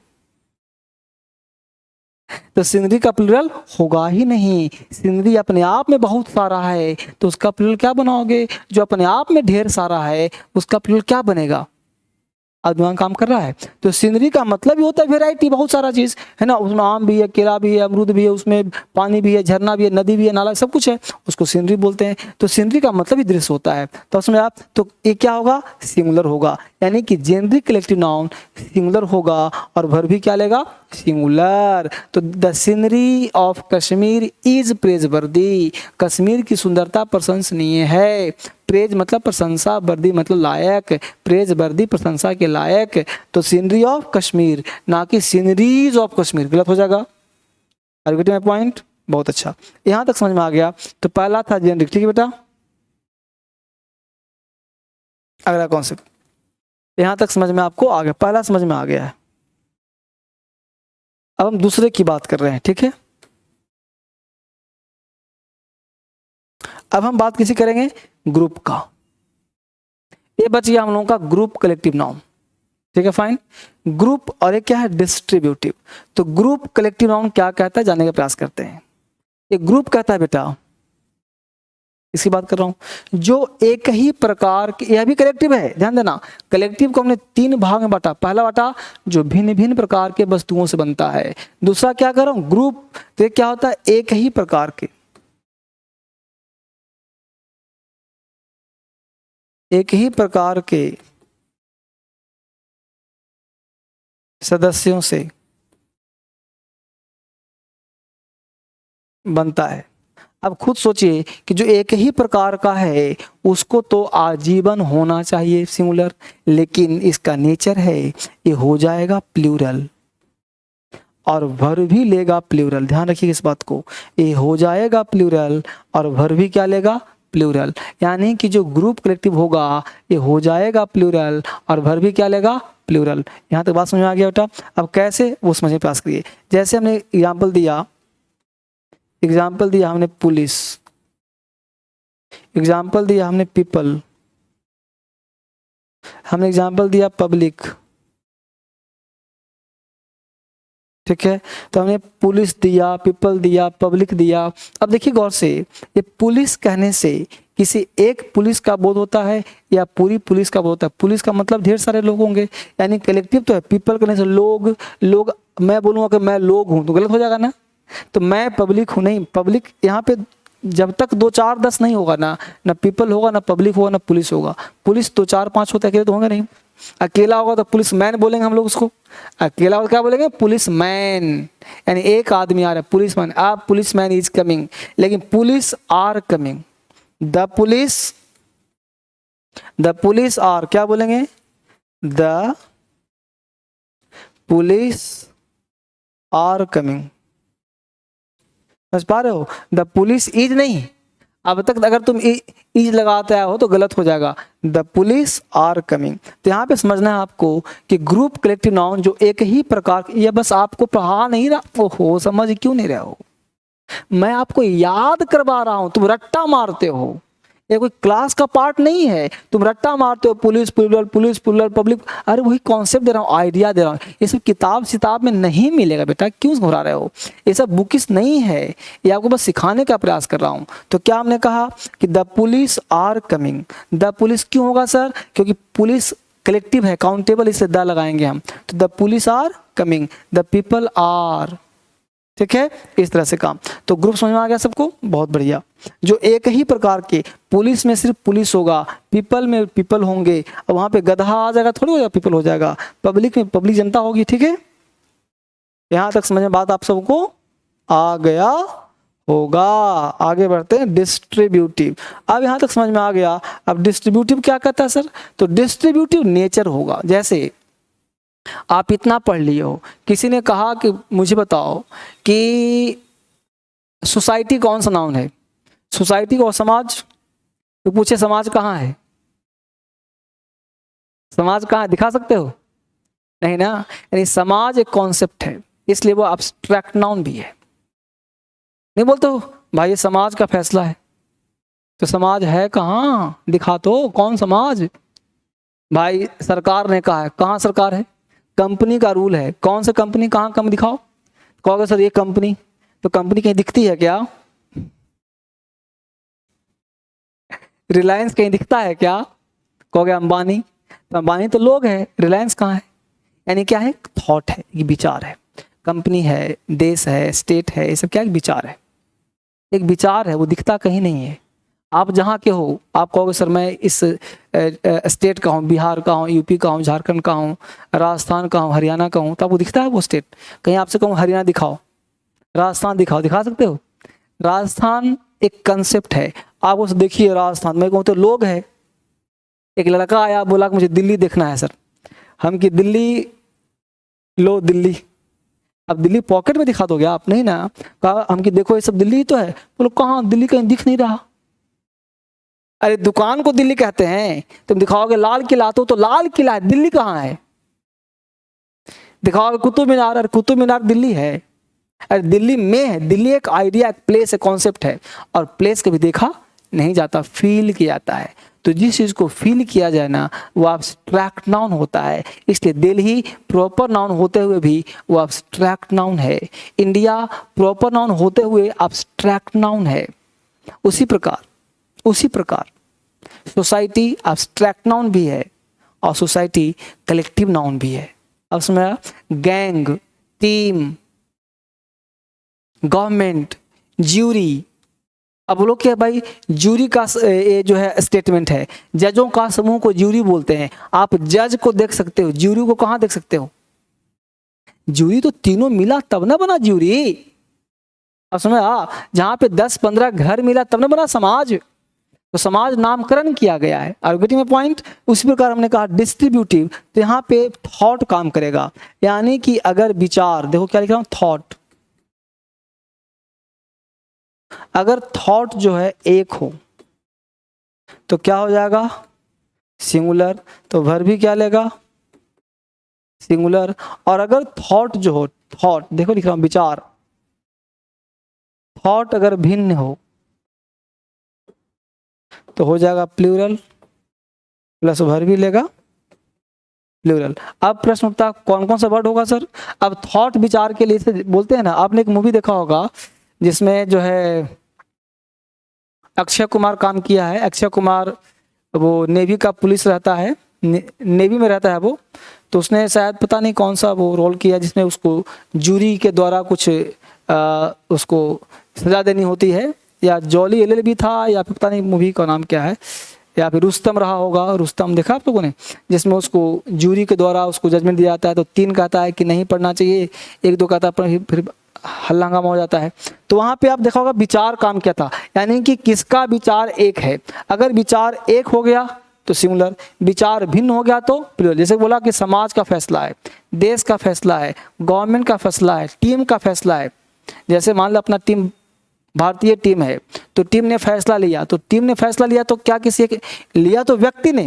तो सीनरी का प्लूरल होगा ही नहीं। सीनरी अपने आप में बहुत सारा है, तो उसका प्लूरल क्या बनाओगे? जो अपने आप में ढेर सारा है उसका प्लूरल क्या बनेगा? अब दिमाग काम कर रहा है। तो सीनरी का मतलब ही होता है वेराइटी, बहुत सारा चीज है ना, उसमें आम भी है, केला भी है, अमरूद भी है, उसमें पानी भी है, झरना भी है, नदी भी है, नाला सब कुछ है, उसको सीनरी बोलते हैं। तो सीनरी का मतलब ही दृश्य होता है। तो उसमें आप तो ये क्या होगा? सिंगुलर होगा, यानी कि जेनरिक कलेक्टिव नाउन सिंगुलर होगा और वर्ब भी क्या लेगा? सिंगुलर। तो the scenery of Kashmir is प्रेजवर्दी, Kashmir की सुंदरता प्रशंसनीय है। प्रेज मतलब प्रशंसा, वर्दी मतलब लायक, प्रेज वर्दी प्रशंसा के लायक। तो सीनरी ऑफ कश्मीर ना कि सीनरीज ऑफ कश्मीर, गलत हो जाएगा। Are you getting my point? बहुत अच्छा, यहां तक समझ में आ गया। तो पहला था जेनरिक, ठीक है बेटा। अगला कॉन्सेप्ट, यहां तक समझ में आपको आ गया, पहला समझ में आ गया है। अब हम दूसरे की बात कर रहे हैं, ठीक है। अब हम बात किसी करेंगे? ग्रुप का। ये बच गया हम लोगों का ग्रुप कलेक्टिव नाउन, ठीक है, फाइन। ग्रुप और एक क्या है? डिस्ट्रीब्यूटिव। तो ग्रुप कलेक्टिव नाउन क्या कहता है, जानने का प्रयास करते हैं। ये ग्रुप कहता है बेटा, इसकी बात कर रहा हूं, जो एक ही प्रकार के, यह भी कलेक्टिव है, ध्यान देना। कलेक्टिव को हमने 3 भाग में बांटा। पहला बांटा जो भिन्न भिन्न प्रकार के वस्तुओं से बनता है। दूसरा क्या कर रहा हूं? ग्रुप। तो ये क्या होता है? एक ही प्रकार के, एक ही प्रकार के सदस्यों से बनता है। अब खुद सोचिए कि जो एक ही प्रकार का है उसको तो आजीवन होना चाहिए सिंगुलर, लेकिन इसका नेचर है ये हो जाएगा प्लूरल और वर्ब भी लेगा प्लूरल। ध्यान रखिए इस बात को, ये हो जाएगा प्लूरल और वर्ब भी क्या लेगा? प्लूरल। यानी कि जो ग्रुप कलेक्टिव होगा ये हो जाएगा प्लूरल और वर्ब भी क्या लेगा? प्लूरल। यहाँ तक बात समझ में आ गया बेटा? अब कैसे वो समझने प्रयास करिए। जैसे हमने एग्जाम्पल दिया हमने पुलिस, एग्जाम्पल दिया हमने पीपल, हमने एग्जाम्पल दिया पब्लिक, ठीक है। तो हमने पुलिस दिया, पीपल दिया, पब्लिक दिया। अब देखिए गौर से, ये पुलिस कहने से किसी एक पुलिस का बोध होता है या पूरी पुलिस का बोध होता है? पुलिस का मतलब ढेर सारे लोग होंगे, यानी कलेक्टिव तो है। पीपल कहने से लोग, मैं बोलूंगा कि मैं लोग हूं तो गलत हो जाएगा ना। तो मैं पब्लिक हूं, नहीं, पब्लिक यहाँ पे जब तक 2 4 10 नहीं होगा ना, ना पीपल होगा, ना पब्लिक होगा, ना पुलिस होगा। पुलिस 2 4 5 होता है, अकेले तो होंगे नहीं। अकेला होगा तो पुलिस मैन बोलेंगे हम लोग उसको, अकेला होगा क्या बोलेंगे? पुलिस मैन, यानी एक आदमी आ रहा है, पुलिस मैन। अब पुलिस मैन इज कमिंग, लेकिन police are coming, the police are क्या बोलेंगे? The police are coming. समझ पा रहे हो? द पुलिस इज नहीं, अब तक अगर तुम इज लगाते हो तो गलत हो जाएगा। The police are coming. तो यहाँ पे समझना है आपको कि ग्रुप कलेक्टिव नाउन जो एक ही प्रकार, ये बस आपको पढ़ा नहीं रहा, ओहो समझ क्यों नहीं रहे हो? मैं आपको याद करवा रहा हूं, तुम रट्टा मारते हो। ये कोई क्लास का पार्ट नहीं है, तुम रट्टा मारते हो, police plural, police plural, public. अरे वही कॉन्सेप्ट दे रहा हूँ, आइडिया दे रहा हूँ। ये सब किताब में नहीं मिलेगा बेटा, क्यों घुरा रहे हो? ये सब बुकिस नहीं है, ये आपको बस सिखाने का प्रयास कर रहा हूँ। तो क्या हमने कहा कि the police are coming. The police क्यों होगा सर? क्योंकि पुलिस कलेक्टिव है, काउंटेबल, इससे द लगाएंगे हम। तो the police are coming, the people are, ठीक है, इस तरह से काम। तो ग्रुप समझ में आ गया सबको? बहुत बढ़िया। जो एक ही प्रकार के, पुलिस में सिर्फ पुलिस होगा, पीपल में पीपल होंगे, और वहां पे गधा आ जाएगा थोड़ी हो जाएगा, पीपल हो जाएगा। पब्लिक में पब्लिक जनता होगी, ठीक है। यहां तक समझ में बात आप सबको आ गया होगा। आगे बढ़ते हैं, डिस्ट्रीब्यूटिव। अब यहां तक समझ में आ गया। अब डिस्ट्रीब्यूटिव क्या कहता है सर? तो डिस्ट्रीब्यूटिव नेचर होगा। जैसे आप इतना पढ़ लिए हो, किसी ने कहा कि मुझे बताओ कि सोसाइटी कौन सा नाउन है? सोसाइटी और समाज, तो पूछे समाज कहाँ है? समाज कहाँ है, दिखा सकते हो? नहीं ना। यानी समाज एक कॉन्सेप्ट है, इसलिए वो एब्स्ट्रैक्ट नाउन भी है। नहीं बोलते हो भाई ये समाज का फैसला है। तो समाज है कहाँ, दिखा तो कौन समाज। भाई सरकार ने कहा है, कहाँ सरकार है, कंपनी का रूल है। कौन सा कंपनी, कहाँ कम दिखाओ। कहोगे सर ये कंपनी, तो कंपनी कहीं दिखती है क्या, रिलायंस कहीं दिखता है क्या। कहोगे अंबानी, तो अंबानी तो लोग है, रिलायंस कहाँ है। यानी क्या है, थॉट है, ये विचार है। कंपनी है, देश है, स्टेट है, ये सब क्या है, विचार है। एक विचार है, वो दिखता कहीं नहीं है। आप जहाँ के हो, आप कहोगे सर मैं इस स्टेट का हूँ, बिहार का हूँ, यूपी का हूँ, झारखंड का हूँ, राजस्थान का हूँ, हरियाणा का हूँ, तो आपको दिखता है वो स्टेट। कहीं आपसे कहूँ हरियाणा दिखाओ, राजस्थान दिखाओ, दिखा सकते हो। राजस्थान एक कंसेप्ट है, आप उसे देखिए राजस्थान। मैं कहूँ तो लोग है। एक लड़का आया, बोला कि मुझे दिल्ली देखना है सर। हम कि दिल्ली, लो दिल्ली। अब दिल्ली पॉकेट में दिखा दोगे आप, नहीं ना। कहा हम कि देखो ये सब दिल्ली ही तो है। बोलो कहाँ, दिल्ली कहीं दिख नहीं रहा। अरे दुकान को दिल्ली कहते हैं, तुम दिखाओगे लाल किला, तो लाल किला है, दिल्ली कहाँ है। दिखाओगे कुतुब मीनार, अरे कुतुब मीनार दिल्ली है। अरे दिल्ली में है, दिल्ली एक आइडिया, एक प्लेस, एक कॉन्सेप्ट है। और प्लेस कभी देखा नहीं जाता, फील किया जाता है। तो जिस चीज को फील किया जाए ना, वो एब्स्ट्रैक्ट नाउन होता है। इसलिए दिल्ली प्रॉपर नाउन होते हुए भी वो एब्स्ट्रैक्ट नाउन है। इंडिया प्रॉपर नाउन होते हुए एब्स्ट्रैक्ट नाउन है। उसी प्रकार सोसाइटी एब्स्ट्रैक्ट नाउन भी है और सोसाइटी कलेक्टिव नाउन भी है। अब समझा, गैंग, टीम, गवर्नमेंट, ज्यूरी। अब बोलो क्या भाई, ज्यूरी का ये जो है स्टेटमेंट है, जजों का समूह को ज्यूरी बोलते हैं। आप जज को देख सकते हो, ज्यूरी को कहाँ देख सकते हो। ज्यूरी तो तीनों मिला तब ना बना ज्यूरी। अब समझा, जहाँ पे 10-15 घर मिला तब ना बना समाज। तो समाज नामकरण किया गया है। Are getting my point. उसी प्रकार हमने कहा डिस्ट्रीब्यूटिव, तो यहाँ पे थॉट काम करेगा। यानी कि अगर विचार, देखो क्या लिख रहा हूँ, थॉट। अगर थॉट जो है एक हो तो क्या हो जाएगा, सिंगुलर। तो वर्ब भी क्या लेगा, सिंगुलर। और अगर थॉट जो हो, थॉट देखो लिख रहा हूं, विचार, थॉट अगर भिन्न हो तो हो जाएगा प्लूरल, प्लस वर्ब भी लेगा प्लूरल। अब प्रश्न उठता, कौन कौन सा वर्ड होगा सर। अब थॉट विचार के लिए से बोलते हैं ना, आपने एक मूवी देखा होगा जिसमें जो है अक्षय कुमार काम किया है। अक्षय कुमार वो नेवी का पुलिस रहता है, नेवी में रहता है वो। तो उसने शायद पता नहीं कौन सा वो रोल किया जिसमें उसको जूरी के द्वारा कुछ उसको सजा देनी होती है। या जॉली एलएलबी था, या फिर पता नहीं मूवी का नाम क्या है, या फिर रुस्तम रहा होगा। रुस्तम देखा आप लोगों ने, जिसमें उसको जूरी के द्वारा उसको जजमेंट दिया जाता है। तो 3 कहता है कि नहीं पढ़ना चाहिए, 1-2 कहता है, फिर हल्ला हंगामा हो जाता है। तो वहां पे आप देखा होगा विचार काम किया था, यानी कि किसका विचार एक है। अगर विचार एक हो गया तो सिंगुलर, विचार भिन्न हो गया तो प्लूरल। जैसे बोला कि समाज का फैसला है, देश का फैसला है, गवर्नमेंट का फैसला है, टीम का फैसला है। जैसे मान लो अपना टीम भारतीय टीम है, तो टीम ने फैसला लिया, तो टीम ने फैसला लिया तो क्या किसी लिया, तो व्यक्ति ने,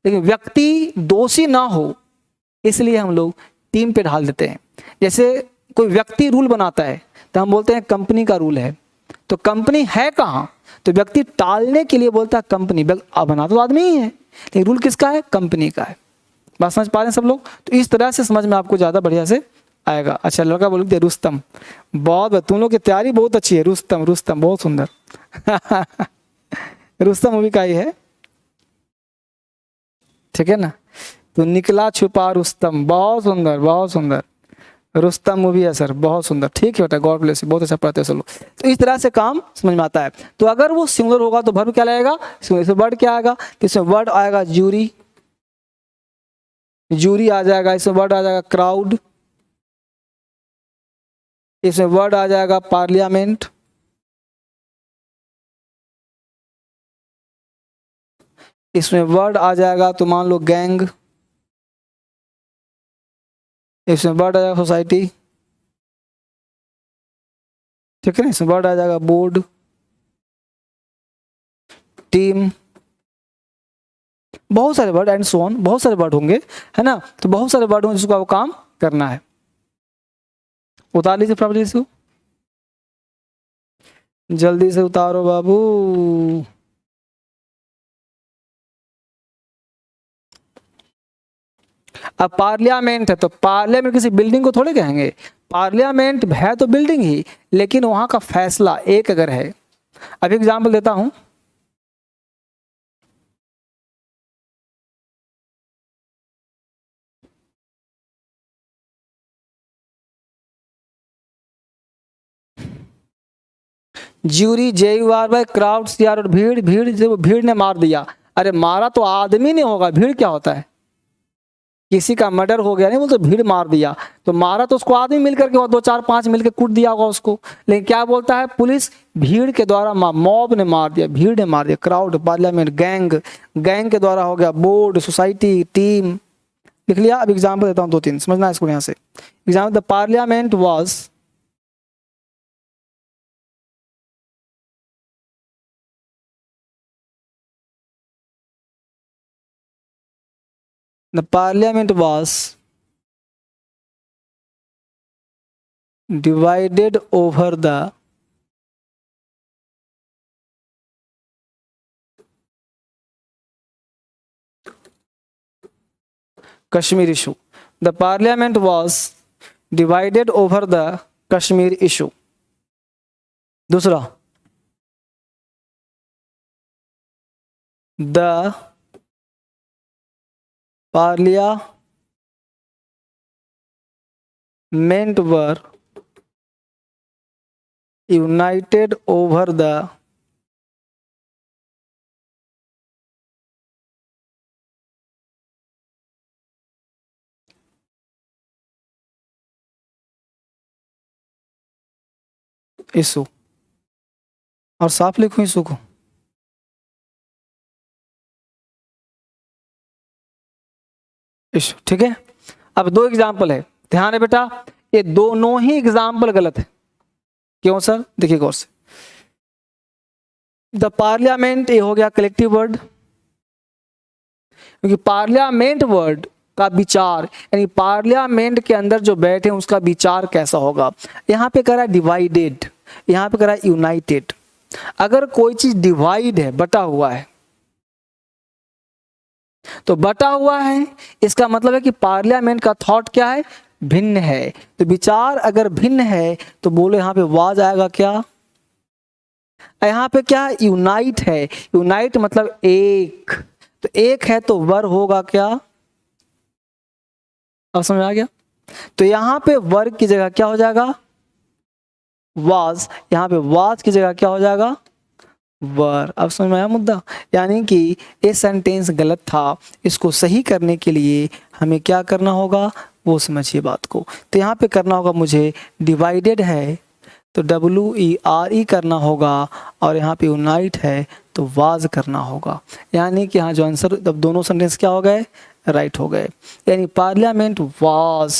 लेकिन व्यक्ति दोषी ना हो इसलिए हम लोग टीम पे ढाल देते हैं। जैसे कोई व्यक्ति रूल बनाता है तो हम बोलते हैं कंपनी का रूल है। तो कंपनी है कहाँ, तो व्यक्ति टालने के लिए बोलता है कंपनी। बना तो आदमी ही है, लेकिन रूल किसका है, कंपनी का है। बात समझ पा रहे हैं सब लोग। तो इस तरह से समझ में आपको ज़्यादा बढ़िया से आएगा। अच्छा लड़का बोल दिया रुस्तम, बहुत तुम लोग की तैयारी बहुत अच्छी है। रुस्तम, रुस्तम बहुत सुंदर रुस्तम मूवी का ही है, ठीक है ना। तो निकला छुपा रुस्तम, बहुत सुंदर, बहुत सुंदर। रुस्तम मूवी है सर, बहुत सुंदर। ठीक है बेटा, गॉड ब्लेस यू, बहुत अच्छा पढ़ते हो सब लोग। तो इस तरह से काम समझ में आता है। तो अगर वो सिंगुलर होगा तो वर्ब क्या लगेगा, इसमें वर्ड क्या आएगा, इसमें वर्ड आएगा जूरी, जूरी आ जाएगा। इसमें वर्ड आ जाएगा क्राउड, इसमें वर्ड आ जाएगा पार्लियामेंट, इसमें वर्ड आ जाएगा तो मान लो गैंग, इसमें वर्ड आ जाएगा सोसाइटी, ठीक है ना। इसमें वर्ड आ जाएगा बोर्ड, टीम, बहुत सारे वर्ड एंड सो ऑन, बहुत सारे वर्ड होंगे, है ना। तो बहुत सारे वर्ड होंगे जिसको आपको काम करना है। उतार लीजिए प्रॉपर्टीज को। जल्दी से उतारो बाबू। अब पार्लियामेंट है तो पार्लियामेंट किसी बिल्डिंग को थोड़े कहेंगे, पार्लियामेंट है तो बिल्डिंग ही, लेकिन वहां का फैसला एक अगर है। अब एग्जाम्पल देता हूं, ज्यूरी JURY क्राउड्स यार, और भीड़ भीड़ जो भीड़ ने मार दिया। अरे मारा तो आदमी नहीं होगा, भीड़ क्या होता है? किसी का मर्डर हो गया नहीं बोलते भीड़ मार दिया, तो मारा तो उसको आदमी मिलकर के, 2 4 5 मिलकर कूट दिया होगा उसको। लेकिन क्या बोलता है पुलिस? भीड़ के द्वारा, मॉब ने मार दिया, भीड़ ने मार दिया। क्राउड, पार्लियामेंट, गैंग, गैंग के द्वारा हो गया। बोर्ड, सोसाइटी, टीम, लिख लिया। अब एग्जाम्पल देता हूँ 2 3, समझना है इसको यहाँ से। Example, the parliament was The parliament was divided over the Kashmir issue. The parliament was divided over the Kashmir issue. दूसरा, the parliament were united over the issue। और साफ लिखूं इशू को, इशू, ठीक है। अब 2 एग्जाम्पल है, ध्यान है बेटा, ये दोनों ही एग्जाम्पल गलत है। क्यों सर? देखिए गौर से। द पार्लियामेंट, ये हो गया कलेक्टिव वर्ड, क्योंकि पार्लियामेंट वर्ड का विचार, यानी पार्लियामेंट के अंदर जो बैठे हैं उसका विचार कैसा होगा। यहाँ पे कह रहा है डिवाइडेड, यहाँ पे कह रहा है यूनाइटेड। अगर कोई चीज डिवाइड है, बटा हुआ है, तो बटा हुआ है इसका मतलब है कि पार्लियामेंट का थॉट क्या है? भिन्न है। तो विचार अगर भिन्न है तो बोलो यहाँ पे वाज आएगा क्या? यहाँ पे क्या है? यूनाइट है। यूनाइट मतलब एक, तो एक है तो वर होगा क्या? अब समझ आ गया? तो यहाँ पे वर्ग की जगह क्या हो जाएगा? वाज। यहाँ पे वाज की जगह क्या हो जाएगा? वर। अब समझ में आया मुद्दा? यानी कि ये सेंटेंस गलत था, इसको सही करने के लिए हमें क्या करना होगा वो समझिए बात को। तो यहाँ पे करना होगा मुझे, डिवाइडेड है तो WERE करना होगा, और यहाँ पे यूनाइट है तो वाज करना होगा। यानी कि यहाँ जो आंसर, तब दोनों सेंटेंस क्या हो गए? राइट हो गए। यानी parliament was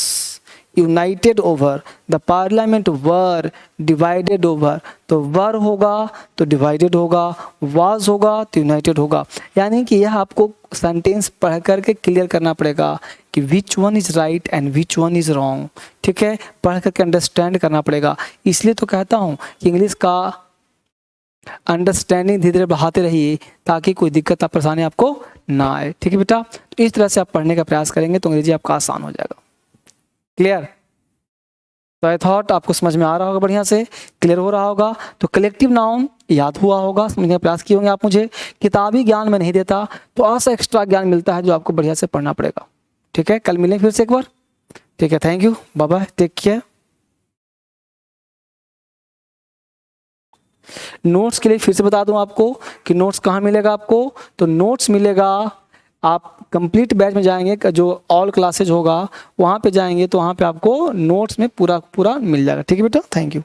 United over, the parliament were divided over. तो वर होगा तो डिवाइडेड होगा, वाज होगा तो यूनाइटेड होगा। यानी कि यह आपको सेंटेंस पढ़ करके क्लियर करना पड़ेगा कि which one is right and which one is wrong. ठीक है, पढ़ करके अंडरस्टैंड करना पड़ेगा। इसलिए तो कहता हूँ कि इंग्लिश का अंडरस्टैंडिंग धीरे धीरे बढ़ाते रहिए ताकि कोई दिक्कत या परेशानी आपको ना आए। ठीक है बेटा, तो इस तरह से आप पढ़ने का प्रयास करेंगे तो अंग्रेजी आपका आसान हो जाएगा। क्लियर? तो आई थॉट आपको समझ में आ रहा होगा, बढ़िया से क्लियर हो रहा होगा। तो कलेक्टिव नाउन याद हुआ होगा, समझने का प्रयास किए होंगे आप। मुझे किताबी ज्ञान में नहीं देता, तो ऐसा एक्स्ट्रा ज्ञान मिलता है जो आपको बढ़िया से पढ़ना पड़ेगा। ठीक है, कल मिलें फिर से एक बार। ठीक है, thank you, bye bye, take care. Notes के लिए फिर से बता दूं आपको कि नोट्स कहाँ मिलेगा आपको। तो नोट्स मिलेगा, आप कंप्लीट बैच में जाएंगे, जो ऑल क्लासेज होगा वहाँ पे जाएंगे तो वहाँ पे आपको नोट्स में पूरा पूरा मिल जाएगा। ठीक है बेटा, थैंक यू।